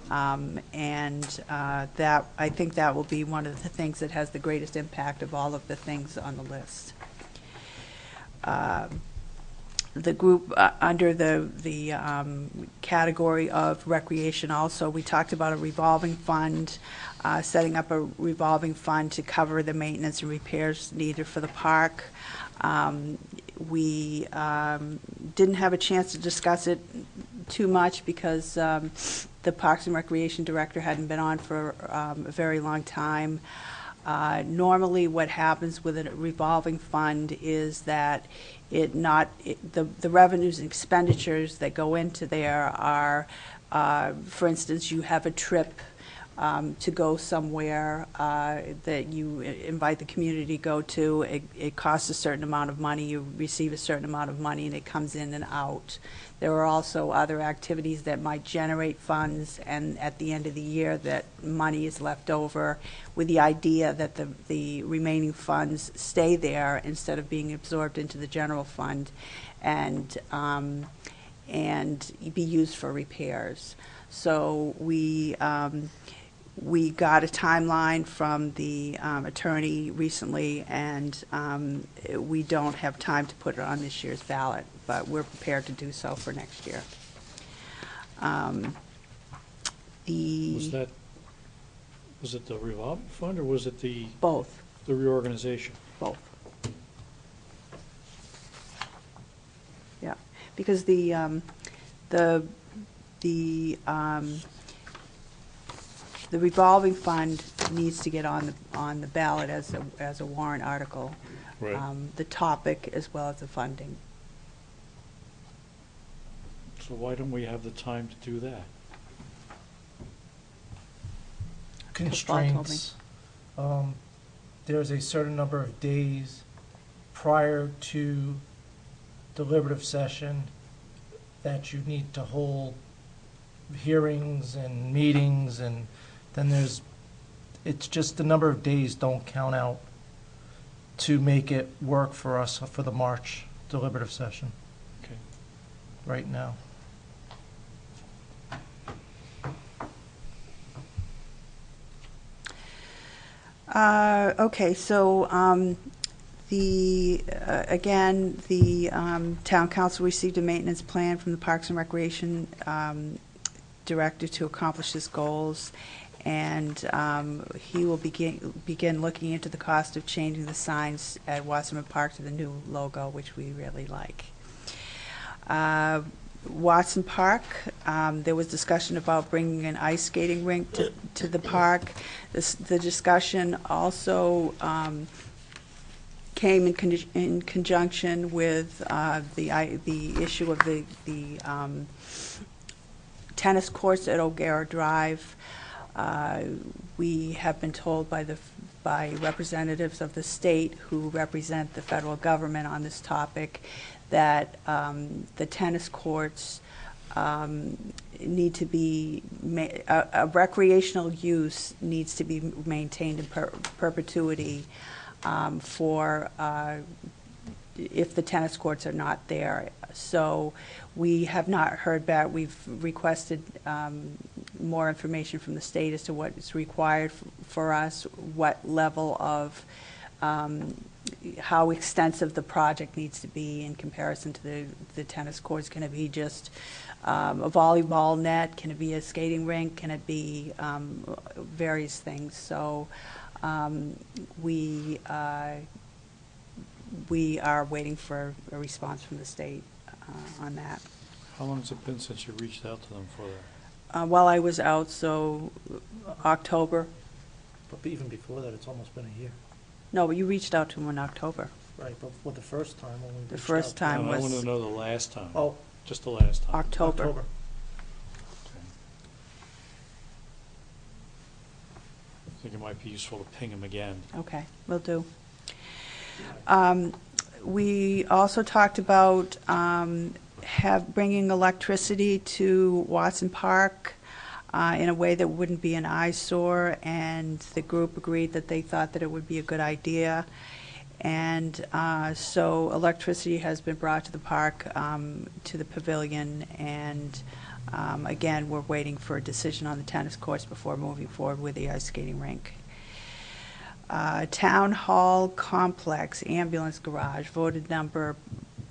That, I think that will be one of the things that has the greatest impact of all of the things on the list. The group under the category of recreation also, we talked about a revolving fund, setting up a revolving fund to cover the maintenance and repairs needed for the park. We didn't have a chance to discuss it too much because the Parks and Recreation Director hadn't been on for a very long time. Normally what happens with a revolving fund is that the revenues and expenditures that go into there are, for instance, you have a trip to go somewhere that you invite the community to go to. It costs a certain amount of money. You receive a certain amount of money, and it comes in and out. There are also other activities that might generate funds, and at the end of the year, that money is left over with the idea that the remaining funds stay there instead of being absorbed into the general fund and be used for repairs. So we got a timeline from the attorney recently, and we don't have time to put it on this year's ballot, but we're prepared to do so for next year. Was it the revolving fund, or was it the Both, reorganization? both. Yeah, because the revolving fund needs to get on the ballot as a warrant article. Right. The topic as well as the funding. So why don't we have the time to do that? Constraints. There's a certain number of days prior to deliberative session that you need to hold hearings and meetings, and then it's just the number of days don't count out to make it work for us for the March deliberative session Okay. right now. Okay, so again, the town council received a maintenance plan from the Parks and Recreation Director to accomplish his goals, and he will begin looking into the cost of changing the signs at Wasserman Park to the new logo, which we really like. Watson Park, there was discussion about bringing an ice skating rink to the park. The discussion also came in conjunction with the issue of the tennis courts at O'Gara Drive. We have been told by representatives of the state who represent the federal government on this topic that the tennis courts need to be, a recreational use needs to be maintained in perpetuity for if the tennis courts are not there. So we have not heard back. We've requested more information from the state as to what is required for us, what level of how extensive the project needs to be in comparison to the tennis courts. Can it be just a volleyball net? Can it be a skating rink? Can it be various things? So we are waiting for a response from the state on that. How long has it been since you reached out to them for that? While I was out, so October. But even before that, it's almost been a year. No, but you reached out to him in October. Right, but for the first time when we The reached first out- time No, I was want to know the last time. Oh, Just the last time. October. Okay. I think it might be useful to ping him again. Okay, will do. We also talked about bringing electricity to Watson Park in a way that wouldn't be an eyesore, and the group agreed that they thought that it would be a good idea. And so electricity has been brought to the park, to the pavilion, and again, we're waiting for a decision on the tennis courts before moving forward with the ice skating rink. Town Hall Complex Ambulance Garage, voted number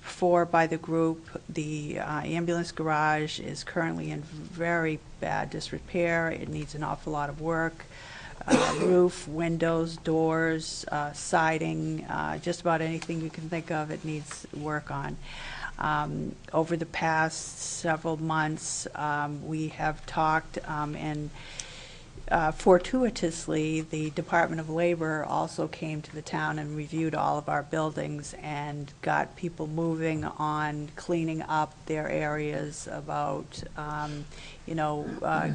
4 by the group. The ambulance garage is currently in very bad disrepair. It needs an awful lot of work. Roof, windows, doors, siding, just about anything you can think of, it needs work on. Over the past several months, we have talked, and Fortuitously, the Department of Labor also came to the town and reviewed all of our buildings and got people moving on cleaning up their areas, about,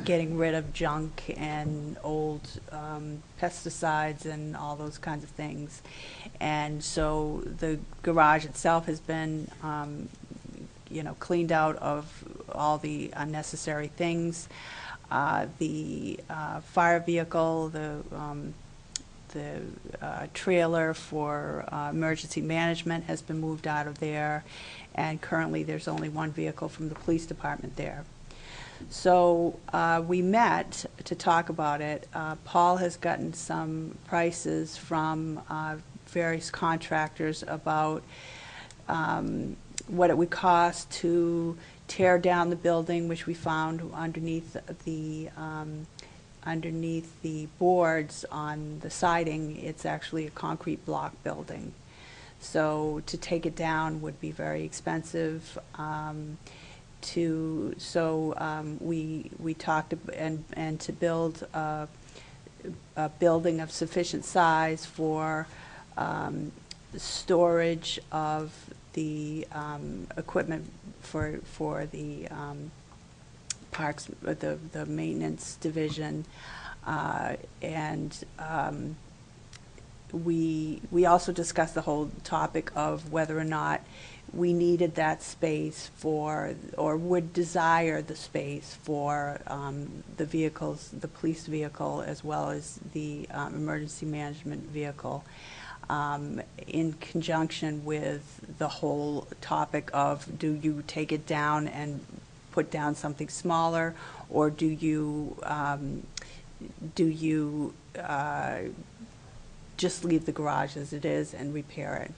getting rid of junk and old pesticides and all those kinds of things. And so the garage itself has been, cleaned out of all the unnecessary things. The fire vehicle, the trailer for emergency management has been moved out of there, and currently there's only one vehicle from the police department there. So we met to talk about it. Paul has gotten some prices from various contractors about what it would cost to tear down the building, which we found underneath the boards on the siding. It's actually a concrete block building. So to take it down would be very expensive. We talked and to build a building of sufficient size for storage of the equipment for the parks, the maintenance division, and we also discussed the whole topic of whether or not we needed that space for, or would desire the space for the vehicles, the police vehicle as well as the emergency management vehicle. In conjunction with the whole topic of, do you take it down and put down something smaller, or do you just leave the garage as it is and repair it?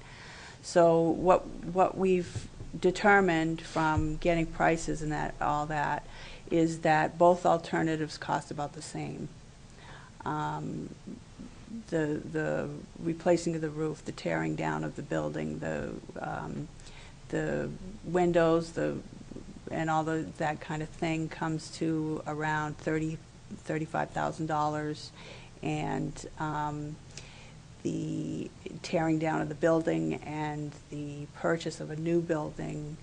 So what we've determined from getting prices and all that is that both alternatives cost about the same. The replacing of the roof, the tearing down of the building, the windows, and all that kind of thing comes to around $35,000, and the tearing down of the building and the purchase of a new building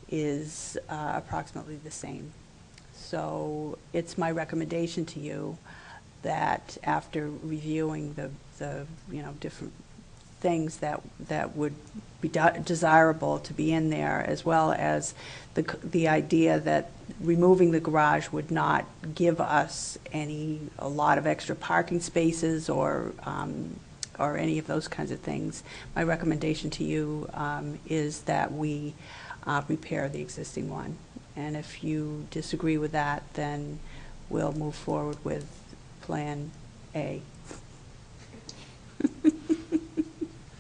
is approximately the same. So it's my recommendation to you that after reviewing the different things that would be desirable to be in there, as well as the idea that removing the garage would not give us a lot of extra parking spaces or any of those kinds of things. My recommendation to you is that we repair the existing one. And if you disagree with that, then we'll move forward with Plan A. But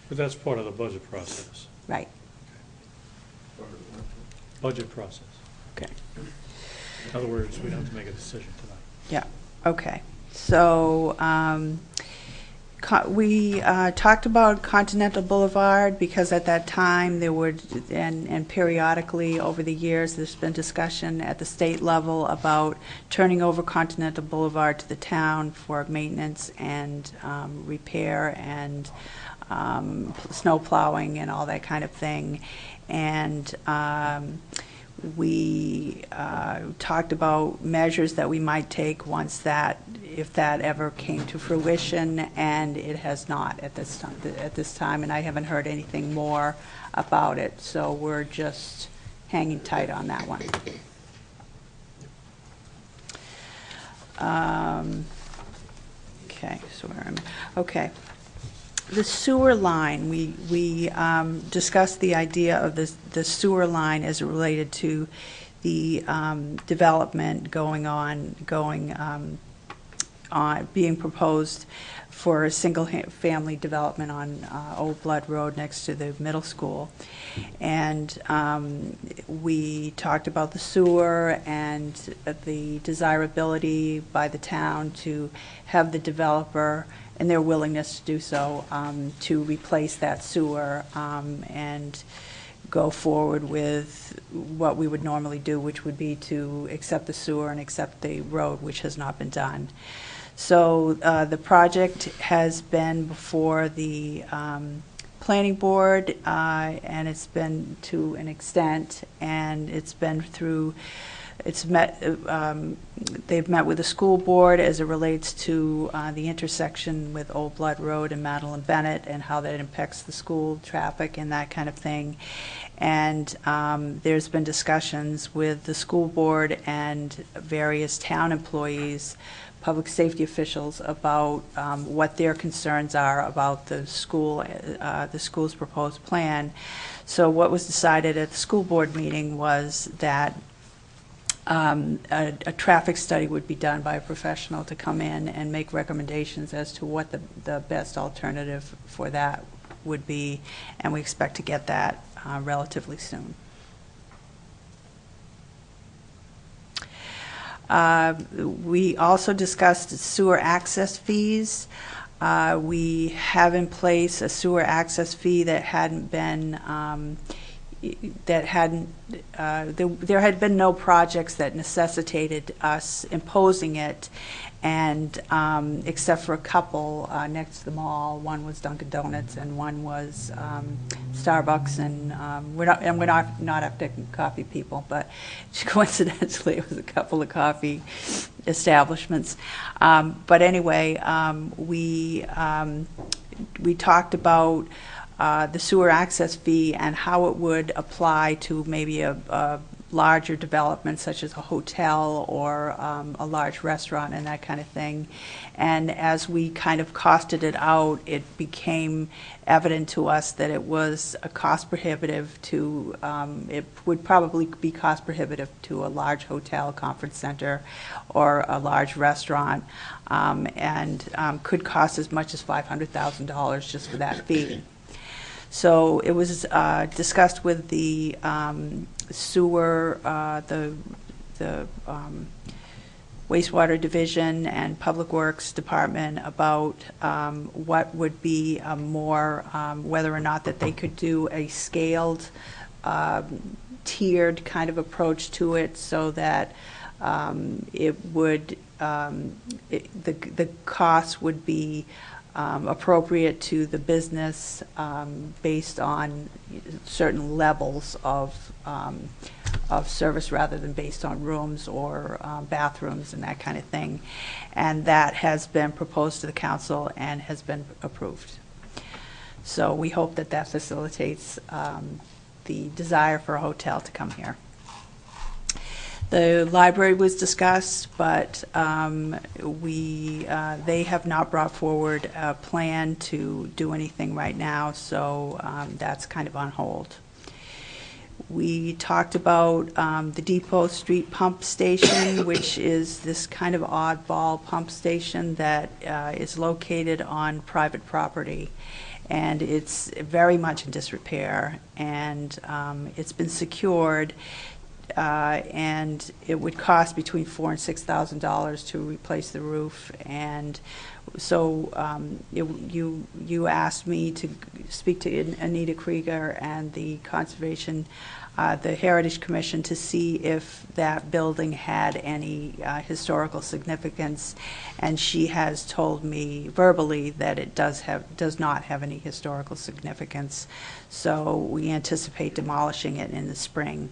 that's part of the budget process. Right. Budget process. Okay. In other words, we don't have to make a decision tonight. Yeah. Okay. So we talked about Continental Boulevard because at that time there would, and periodically over the years, there's been discussion at the state level about turning over Continental Boulevard to the town for maintenance and repair and snow plowing and all that kind of thing. And we talked about measures that we might take if that ever came to fruition, and it has not at this time, and I haven't heard anything more about it, so we're just hanging tight on that one. Okay, so okay. The sewer line, we discussed the idea of the sewer line as it related to the development being proposed for a single-family development on Old Blood Road next to the middle school. And we talked about the sewer and the desirability by the town to have the developer and their willingness to do so, to replace that sewer and go forward with what we would normally do, which would be to accept the sewer and accept the road, which has not been done. So the project has been before the planning board, and it's been to an extent, and it's been through, they've met with the school board as it relates to the intersection with Old Blood Road and Madeline Bennett and how that impacts the school traffic and that kind of thing. And there's been discussions with the school board and various town employees, public safety officials, about what their concerns are about the school's proposed plan. So what was decided at the school board meeting was that a traffic study would be done by a professional to come in and make recommendations as to what the best alternative for that would be, and we expect to get that relatively soon. We also discussed sewer access fees. We have in place a sewer access fee that hadn't been there had been no projects that necessitated us imposing it, and except for a couple next to the mall. One was Dunkin' Donuts and one was Starbucks, and we're not after coffee people, but coincidentally it was a couple of coffee establishments. But anyway, we talked about the sewer access fee and how it would apply to maybe a larger development such as a hotel or a large restaurant and that kind of thing. And as we kind of costed it out, it became evident to us that it was a cost prohibitive to, it would probably be cost prohibitive to a large hotel, conference center, or a large restaurant, and could cost as much as $500,000 just for that fee. So it was discussed with the sewer, the wastewater division and public works department about what would be a more, whether or not that they could do a scaled, tiered kind of approach to it, so that it would, the cost would be appropriate to the business based on certain levels of service rather than based on rooms or bathrooms and that kind of thing. And that has been proposed to the council and has been approved. So we hope that that facilitates the desire for a hotel to come here. The library was discussed, but they have not brought forward a plan to do anything right now, so that's kind of on hold. We talked about the Depot Street Pump Station, which is this kind of oddball pump station that is located on private property, and it's very much in disrepair, and it's been secured. And it would cost between $4,000 and $6,000 to replace the roof. And so you asked me to speak to Anita Krieger and the Conservation, the Heritage Commission, to see if that building had any historical significance. And she has told me verbally that it does not have any historical significance. So we anticipate demolishing it in the spring.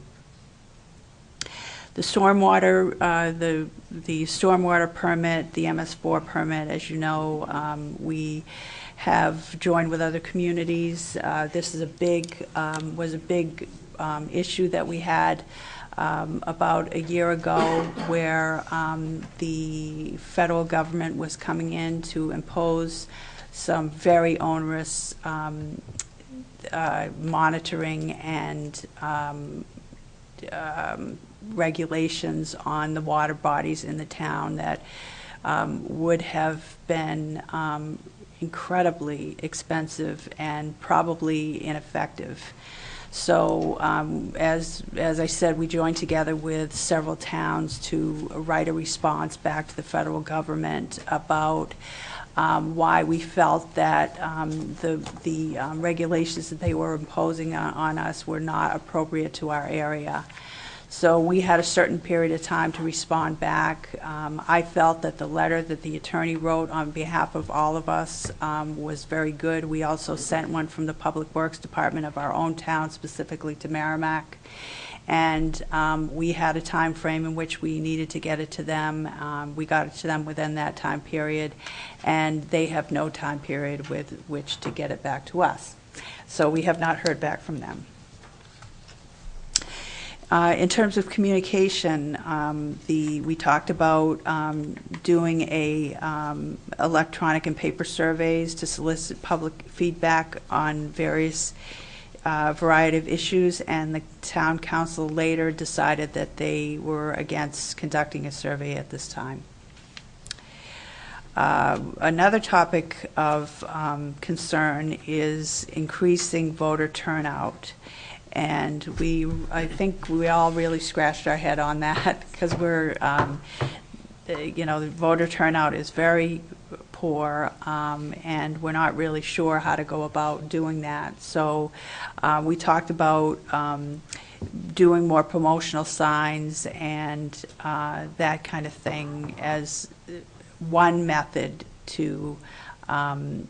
The stormwater, the stormwater permit, the MS4 permit, as you know, we have joined with other communities. This is was a big issue that we had about a year ago, where the federal government was coming in to impose some very onerous monitoring and regulations on the water bodies in the town that would have been incredibly expensive and probably ineffective. So as I said, we joined together with several towns to write a response back to the federal government about why we felt that the regulations that they were imposing on us were not appropriate to our area. So we had a certain period of time to respond back. I felt that the letter that the attorney wrote on behalf of all of us was very good. We also sent one from the Public Works Department of our own town, specifically to Merrimack. And we had a time frame in which we needed to get it to them. We got it to them within that time period, and they have no time period with which to get it back to us. So we have not heard back from them. In terms of communication, we talked about doing electronic and paper surveys to solicit public feedback on various variety of issues, and the town council later decided that they were against conducting a survey at this time. Another topic of concern is increasing voter turnout. And I think we all really scratched our head on that because we're, the voter turnout is very poor, and we're not really sure how to go about doing that. So we talked about doing more promotional signs and that kind of thing as one method to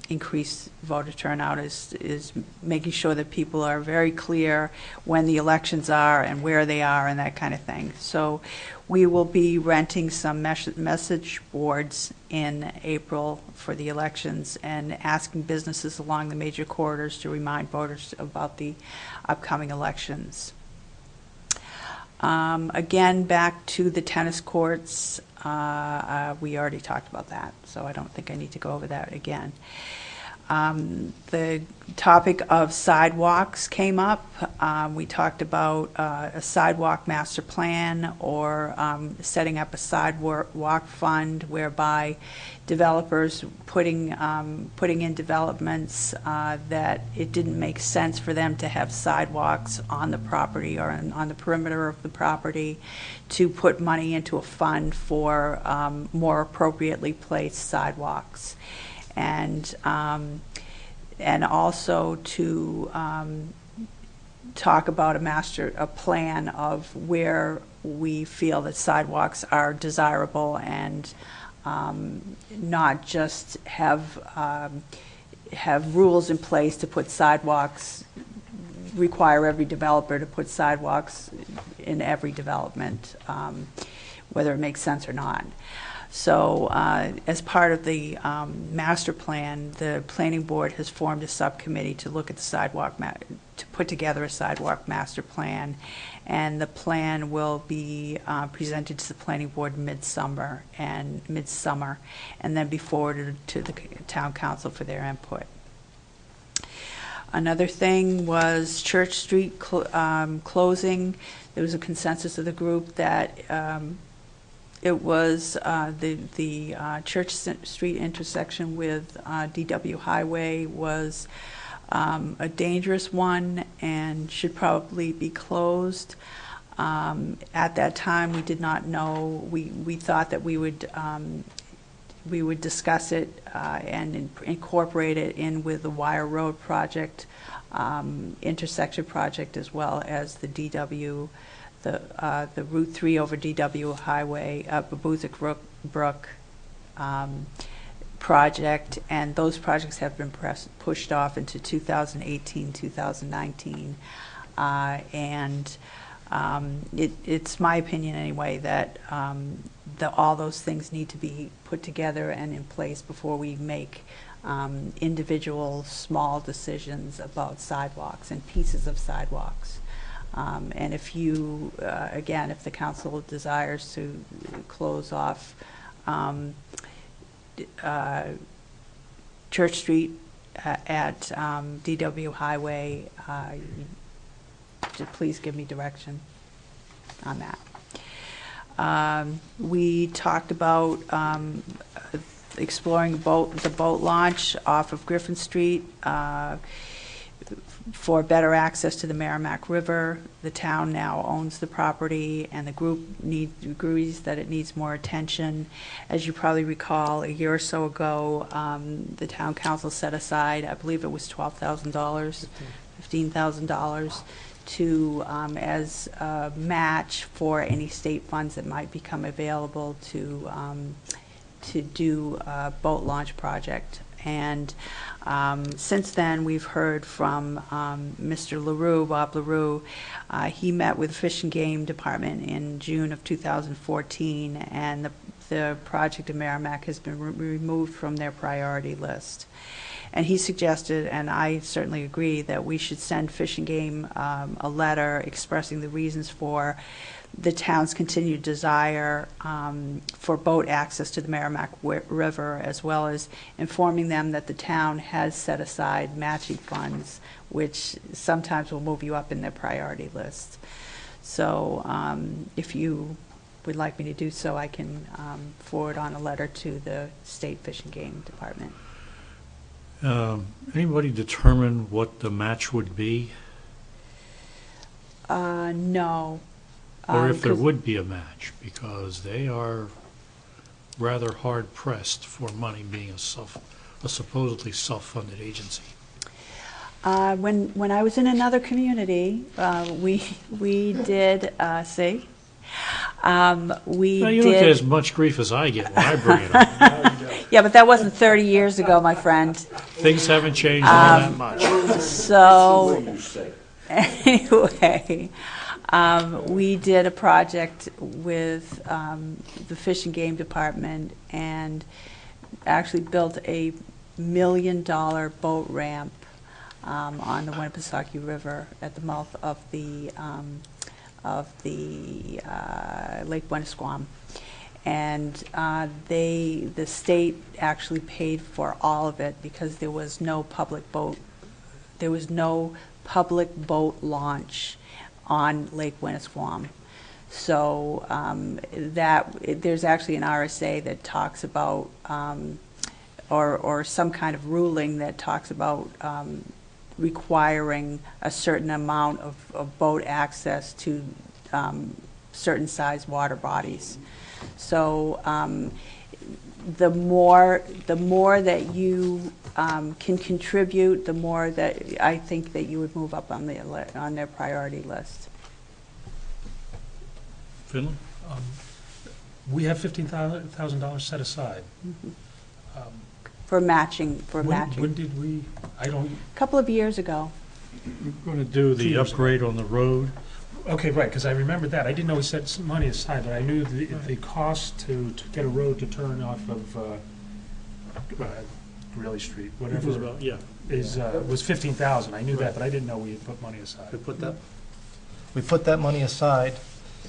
increase voter turnout is making sure that people are very clear when the elections are and where they are and that kind of thing. So we will be renting some message boards in April for the elections and asking businesses along the major corridors to remind voters about the upcoming elections. Again, back to the tennis courts. We already talked about that, so I don't think I need to go over that again. The topic of sidewalks came up. We talked about a sidewalk master plan or setting up a sidewalk fund whereby developers putting in developments that it didn't make sense for them to have sidewalks on the property or on the perimeter of the property, to put money into a fund for more appropriately placed sidewalks. And also to talk about a plan of where we feel that sidewalks are desirable, and not just have rules in place to put sidewalks, require every developer to put sidewalks in every development, whether it makes sense or not. So as part of the master plan, the planning board has formed a subcommittee to look at the to put together a sidewalk master plan, and the plan will be presented to the planning board midsummer, and then be forwarded to the town council for their input. Another thing was Church Street closing. There was a consensus of the group that it was the Church Street intersection with DW Highway was a dangerous one and should probably be closed. At that time, we did not know. We thought that we would discuss it and incorporate it in with the Wire Road project, intersection project, as well as the DW. The Route 3 over DW Highway, Babuzik Brook project, and those projects have been pushed off into 2018, 2019. It's my opinion anyway that all those things need to be put together and in place before we make individual small decisions about sidewalks and pieces of sidewalks. And if you, again, if the council desires to close off Church Street at DW Highway, please give me direction on that. We talked about exploring the boat launch off of Griffin Street. for better access to the Merrimack River. The town now owns the property, and the group agrees that it needs more attention. As you probably recall, a year or so ago, the town council set aside, I believe it was $12,000, $15,000 to, as a match for any state funds that might become available to do a boat launch project. And since then, we've heard from Mr. LaRue, Bob LaRue. He met with the Fish and Game Department in June of 2014, and the project in Merrimack has been removed from their priority list. And he suggested, and I certainly agree, that we should send Fish and Game a letter expressing the reasons for the town's continued desire for boat access to the Merrimack River, as well as informing them that the town has set aside matching funds, which sometimes will move you up in their priority list. So if you would like me to do so, I can forward on a letter to the State Fish and Game Department. Anybody determine what the match would be? No. Or if there 'cause- would be a match, because they are rather hard pressed for money, being a supposedly self-funded agency. When I was in another community, we did see. We Now, you don't get as did. much grief as I get when I bring it up. Yeah, but that wasn't 30 years ago, my friend. Things haven't changed all that much. So anyway, we did a project with the Fish and Game Department and actually built a $1 million boat ramp on the Winnipesaukee River at the mouth of the Lake Winnisquam. And the state actually paid for all of it because there was no public boat launch on Lake Winnisquam. So there's actually an RSA that talks about, or some kind of ruling that talks about requiring a certain amount of boat access to certain size water bodies. So the more that you can contribute, the more that I think that you would move up on their priority list. Finley? We have $15,000 set aside. For matching. When did we, I don't, A couple of years ago. We're going to do the upgrade on the road. okay, right, because I remembered that. I didn't know we set some money aside, but I knew the cost to get a road to turn off of Greeley Street, It was whatever, about, yeah. was $15,000. I knew that, but I didn't know we had put money aside. We put that money aside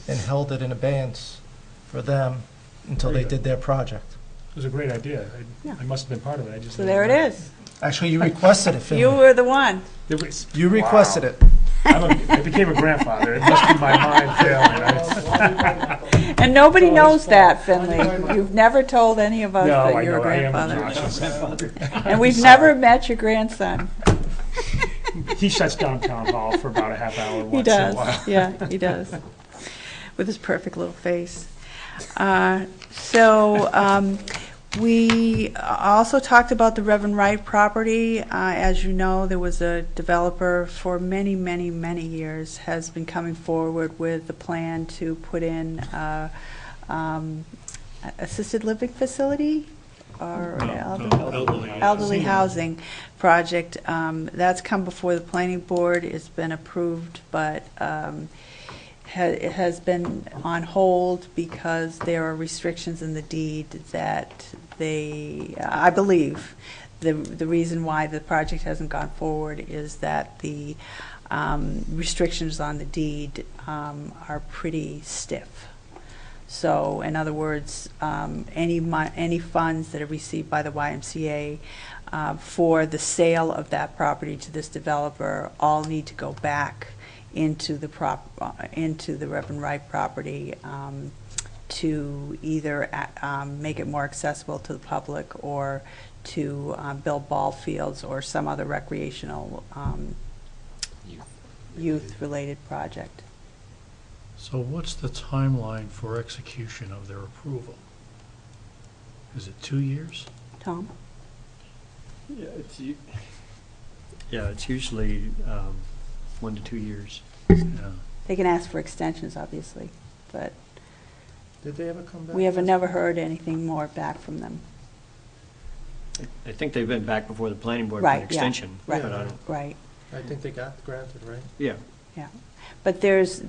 and held it in abeyance for them until they did their project. It was a great idea. Yeah. I must have been part of it. I just So didn't there it know. is. Actually, you requested it, You Finley. were the one. It was- You requested Wow. it. I became a grandfather. It must be my mind failing. Right? And nobody knows that, Finley. You've never told any of us No, that I you're a know. I am grandfather. obnoxious. And we've never met your grandson. He shuts down town hall for about a half hour He once in a does, while. yeah, he does, with his perfect little face. So we also talked about the Reverend Wright property. As you know, there was a developer for many, many, many years has been coming forward with the plan to put in assisted living facility or elderly housing project. That's come before the planning board. It's been approved, but it has been on hold because there are restrictions in the deed that I believe, the reason why the project hasn't gone forward is that the restrictions on the deed are pretty stiff. So, in other words, any funds that are received by the YMCA for the sale of that property to this developer all need to go back into the Reverend Wright property to either make it more accessible to the public or to build ball fields or some other recreational youth-related project. So what's the timeline for execution of their approval? Is it 2 years? Tom? Yeah, it's usually 1 to 2 years. Yeah. They can ask for extensions, obviously, but Did they ever come back? we have never heard anything more back from them. I think they've been back before the planning board for Right, an yeah, extension. right. But I don't, Right, I think they got granted, right? yeah. yeah. But there's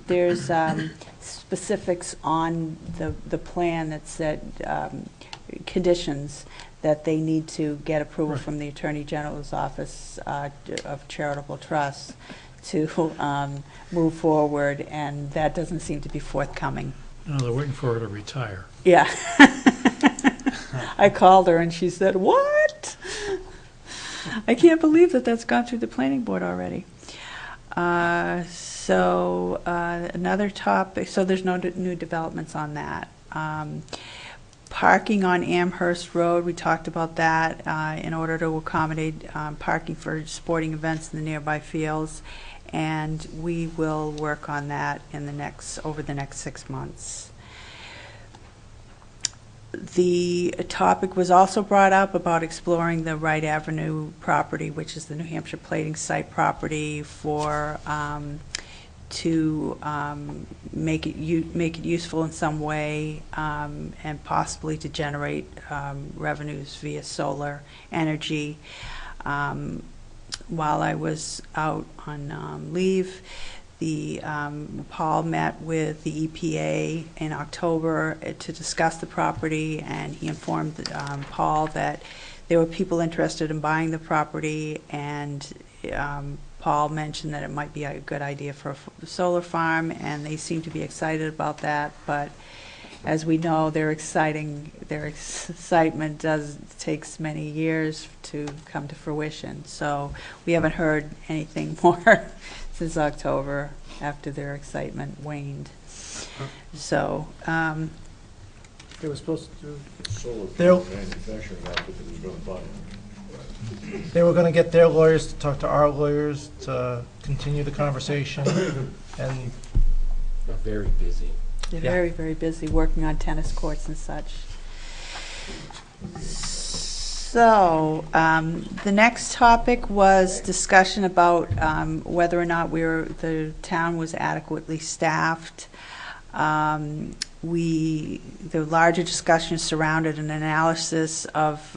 specifics on the plan that said conditions that they need to get approval Right. from the Attorney General's Office of Charitable Trusts to move forward, and that doesn't seem to be forthcoming. No, they're waiting for her to retire. Yeah. I called her and she said, "What? I can't believe that that's gone through the planning board already." So another topic, so there's no new developments on that. Parking on Amherst Road, we talked about that in order to accommodate parking for sporting events in the nearby fields, and we will work on that over the next 6 months. The topic was also brought up about exploring the Wright Avenue property, which is the New Hampshire plating site property, to make it useful in some way, and possibly to generate revenues via solar energy. While I was out on leave, Paul met with the EPA in October to discuss the property, and he informed Paul that there were people interested in buying the property, and Paul mentioned that it might be a good idea for a solar farm, and they seem to be excited about that. But as we know, their excitement takes many years to come to fruition. So we haven't heard anything more since October after their excitement waned. So They were supposed to, Solar They'll- manufacturing outfit that was going to buy it. they were gonna get their lawyers to talk to our lawyers to continue the conversation, and They're very busy. they're Yeah. very, very busy working on tennis courts and such. So, the next topic was discussion about whether or not the town was adequately staffed. The larger discussion surrounded an analysis of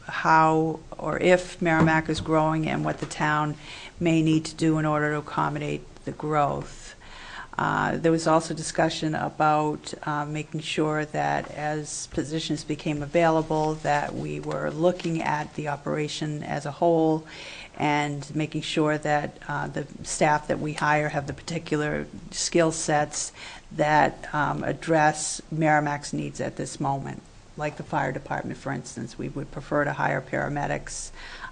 how or if Merrimack is growing and what the town may need to do in order to accommodate the growth. There was also discussion about making sure that as positions became available, that we were looking at the operation as a whole and making sure that the staff that we hire have the particular skill sets that address Merrimack's needs at this moment. Like the fire department, for instance, we would prefer to hire paramedics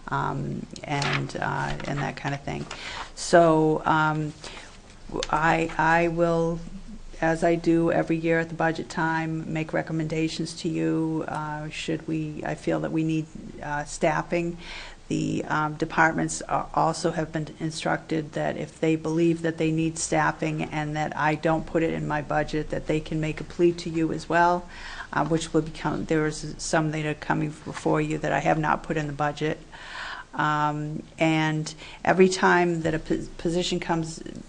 and that kind of thing. So I will, as I do every year at the budget time, make recommendations to you I feel that we need staffing. The departments also have been instructed that if they believe that they need staffing and that I don't put it in my budget, that they can make a plea to you as well, which will become, there is some that are coming before you that I have not put in the budget. And every time that a position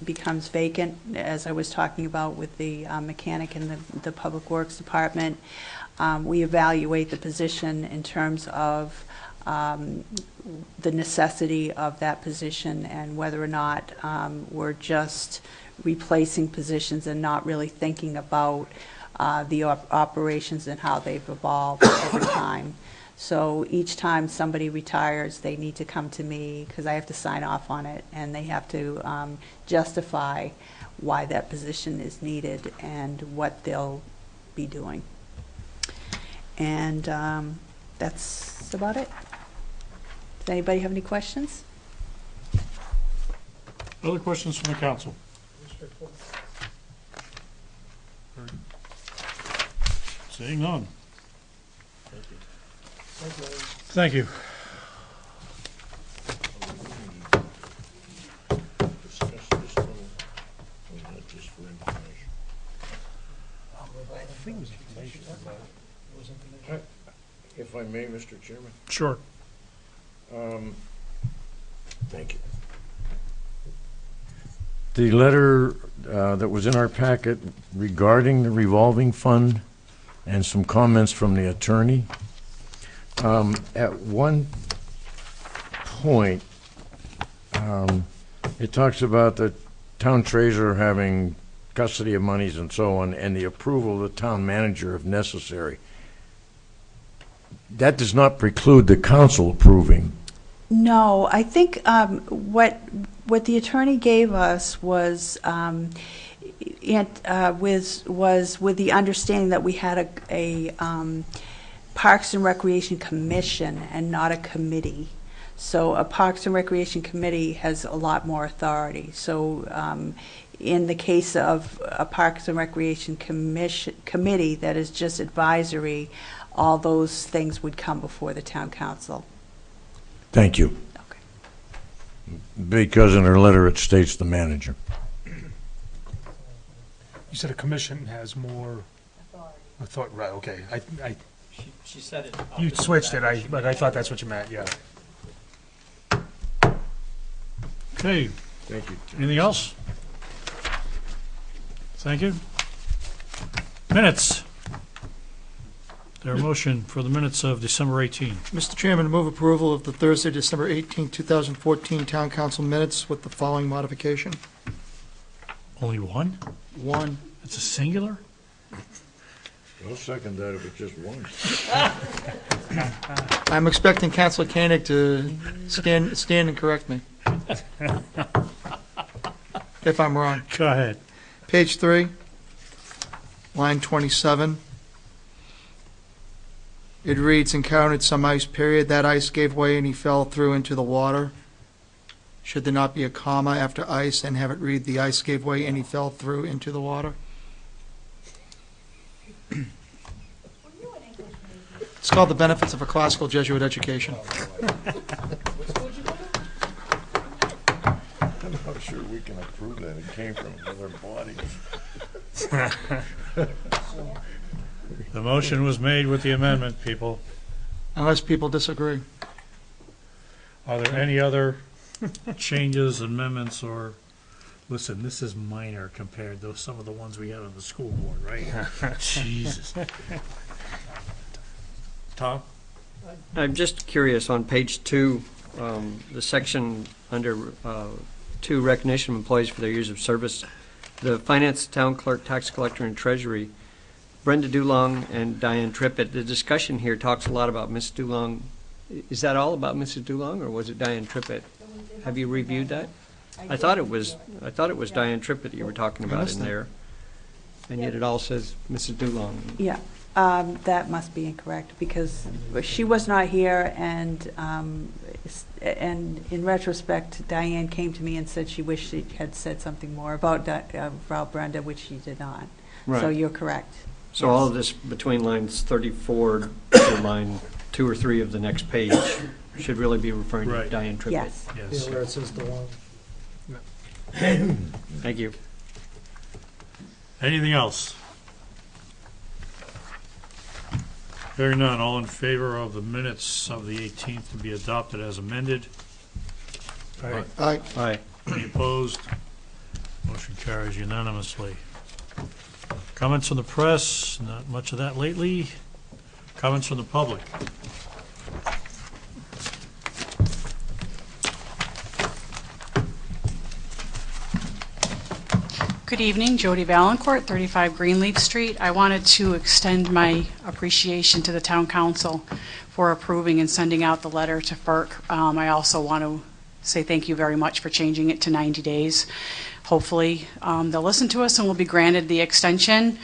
becomes vacant, as I was talking about with the mechanic in the Public Works Department, we evaluate the position in terms of the necessity of that position and whether or not we're just replacing positions and not really thinking about the operations and how they've evolved over time. So each time somebody retires, they need to come to me because I have to sign off on it, and they have to justify why that position is needed and what they'll be doing. And that's about it. Does anybody have any questions? Other questions from the council? Seeing none. Thank you. Discuss this If I may, Mr. Chairman. Sure. Thank you. The letter that was in our packet regarding the revolving fund and some comments from the attorney. At one point, it talks about the town treasurer having custody of monies and so on, and the approval of the town manager if necessary. That does not preclude the council approving. No, I think what the attorney gave us was with the understanding that we had a Parks and Recreation Commission and not a committee. So a Parks and Recreation Committee has a lot more authority. So in the case of a Parks and Recreation Committee that is just advisory, all those things would come before the town council. Thank you. Okay. Because in her letter it states the manager. You said a commission has more authority, right, okay. She said it. You switched it, but I thought that's what you meant, yeah. Okay, Thank you. anything else? Thank you. Minutes. There a motion for the minutes of December 18. Mr. Chairman, move approval of the Thursday, December 18, 2014 Town Council minutes with the following modification. Only one? One, It's a singular? I'll second that if it's just one. I'm expecting Councilor Koenig to stand and correct me if I'm wrong. Go ahead. Page 3, line 27. It reads, encountered some ice period. That ice gave way and he fell through into the water. Should there not be a comma after ice and have it read, the ice gave way and he fell through into the water? It's called the benefits of a classical Jesuit education. I'm not sure we can approve that. It came from another body. The motion was made with the amendment, people. Unless people disagree. Are there any other changes, amendments, or, listen, this is minor compared to some of the ones we had on the school board, right? Jesus. Tom? I'm just curious, on page 2, the section under 2, recognition of employees for their years of service, the finance, town clerk, tax collector, and treasury, Brenda Dulong and Diane Trippett, the discussion here talks a lot about Miss Dulong. Is that all about Mrs. Dulong, or was it Diane Trippett? Have you reviewed that? I thought it was Diane Trippett you were talking about in there, and yet it all says Mrs. Dulong. Yeah, that must be incorrect because she was not here, and in retrospect, Diane came to me and said she wished she had said something more about Frau Brenda, which she did not. Right. So you're correct. So Yes. all of this between lines 34 to line 2 or 3 of the next page should really be referring to Right. Diane Trippett. Yes. Yes. Yeah, where it says the one. Thank you. Anything else? Hearing none, all in favor of the minutes of the 18th to be adopted as amended? Aye. Aye. Aye. Any opposed? Motion carries unanimously. Comments from the press? Not much of that lately. Comments from the public? Good evening, Jody Valancourt, 35 Greenleaf Street. I wanted to extend my appreciation to the town council for approving and sending out the letter to FERC. I also want to say thank you very much for changing it to 90 days. Hopefully, they'll listen to us and we'll be granted the extension.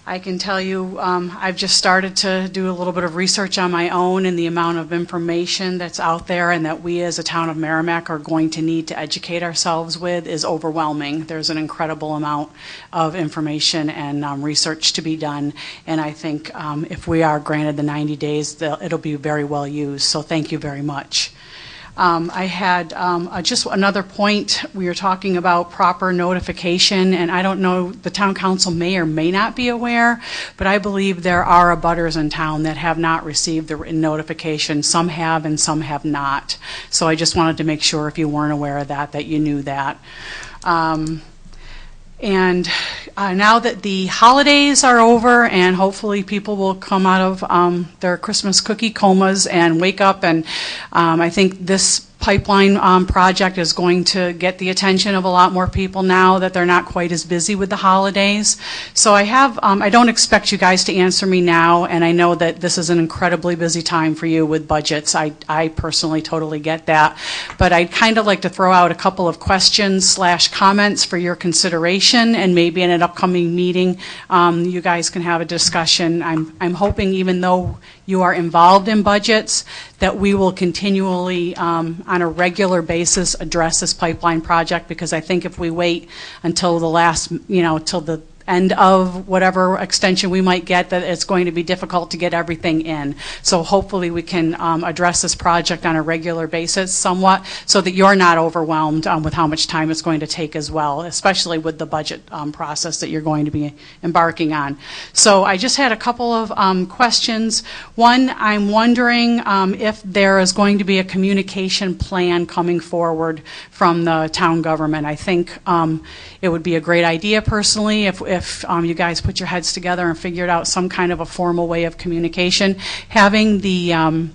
I can tell you, I've just started to do a little bit of research on my own, and the amount of information that's out there and that we as a town of Merrimack are going to need to educate ourselves with is overwhelming. There's an incredible amount of information and research to be done, and I think if we are granted the 90 days, it'll be very well used, so thank you very much. I had just another point. We were talking about proper notification, and I don't know, the town council may or may not be aware, but I believe there are abutters in town that have not received the written notification. Some have and some have not. So I just wanted to make sure, if you weren't aware of that, that you knew that. And now that the holidays are over and hopefully people will come out of their Christmas cookie comas and wake up, and I think this pipeline project is going to get the attention of a lot more people now that they're not quite as busy with the holidays. So I don't expect you guys to answer me now, and I know that this is an incredibly busy time for you with budgets. I personally totally get that. But I'd kind of like to throw out a couple of questions / comments for your consideration, and maybe in an upcoming meeting you guys can have a discussion. I'm hoping, even though you are involved in budgets, that we will continually, on a regular basis, address this pipeline project, because I think if we wait until the last, till the end of whatever extension we might get, that it's going to be difficult to get everything in. So hopefully we can address this project on a regular basis somewhat, so that you're not overwhelmed with how much time it's going to take as well, especially with the budget process that you're going to be embarking on. So I just had a couple of questions. One, I'm wondering if there is going to be a communication plan coming forward from the town government. I think it would be a great idea personally if you guys put your heads together and figured out some kind of a formal way of communication. Having the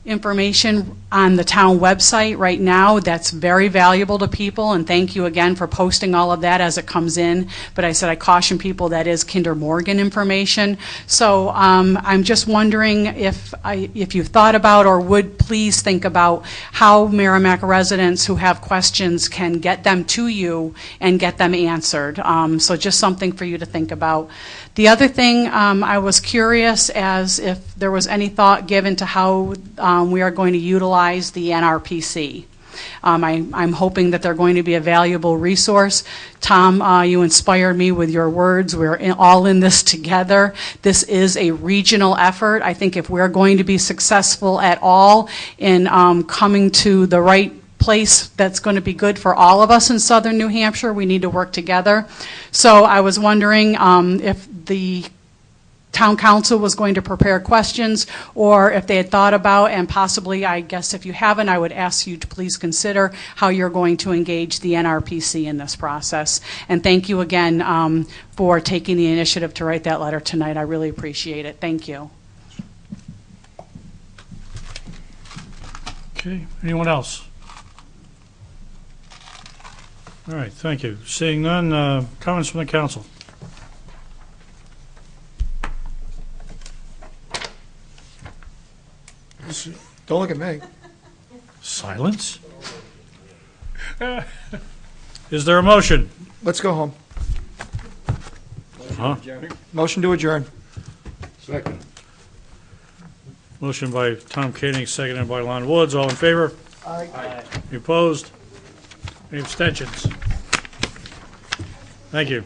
information on the town website right now, that's very valuable to people, and thank you again for posting all of that as it comes in. But I said I caution people that is Kinder Morgan information. So I'm just wondering if you've thought about, or would please think about, how Merrimack residents who have questions can get them to you and get them answered. So just something for you to think about. The other thing, I was curious as if there was any thought given to how we are going to utilize the NRPC. I'm hoping that they're going to be a valuable resource. Tom, you inspired me with your words. We're all in this together. This is a regional effort. I think if we're going to be successful at all in coming to the right place that's going to be good for all of us in southern New Hampshire, we need to work together. So I was wondering if the town council was going to prepare questions, or if they had thought about, and possibly, I guess if you haven't, I would ask you to please consider how you're going to engage the NRPC in this process. And thank you again for taking the initiative to write that letter tonight. I really appreciate it. Thank you. Okay, anyone else? All right, thank you. Seeing none, comments from the council? Don't look at me. Silence? Is there a motion? Let's go home. Huh? Motion to adjourn. Second. Motion by Tom Koenig, seconded by Lon Woods. All in favor? Aye. Any opposed? Any abstentions? Thank you.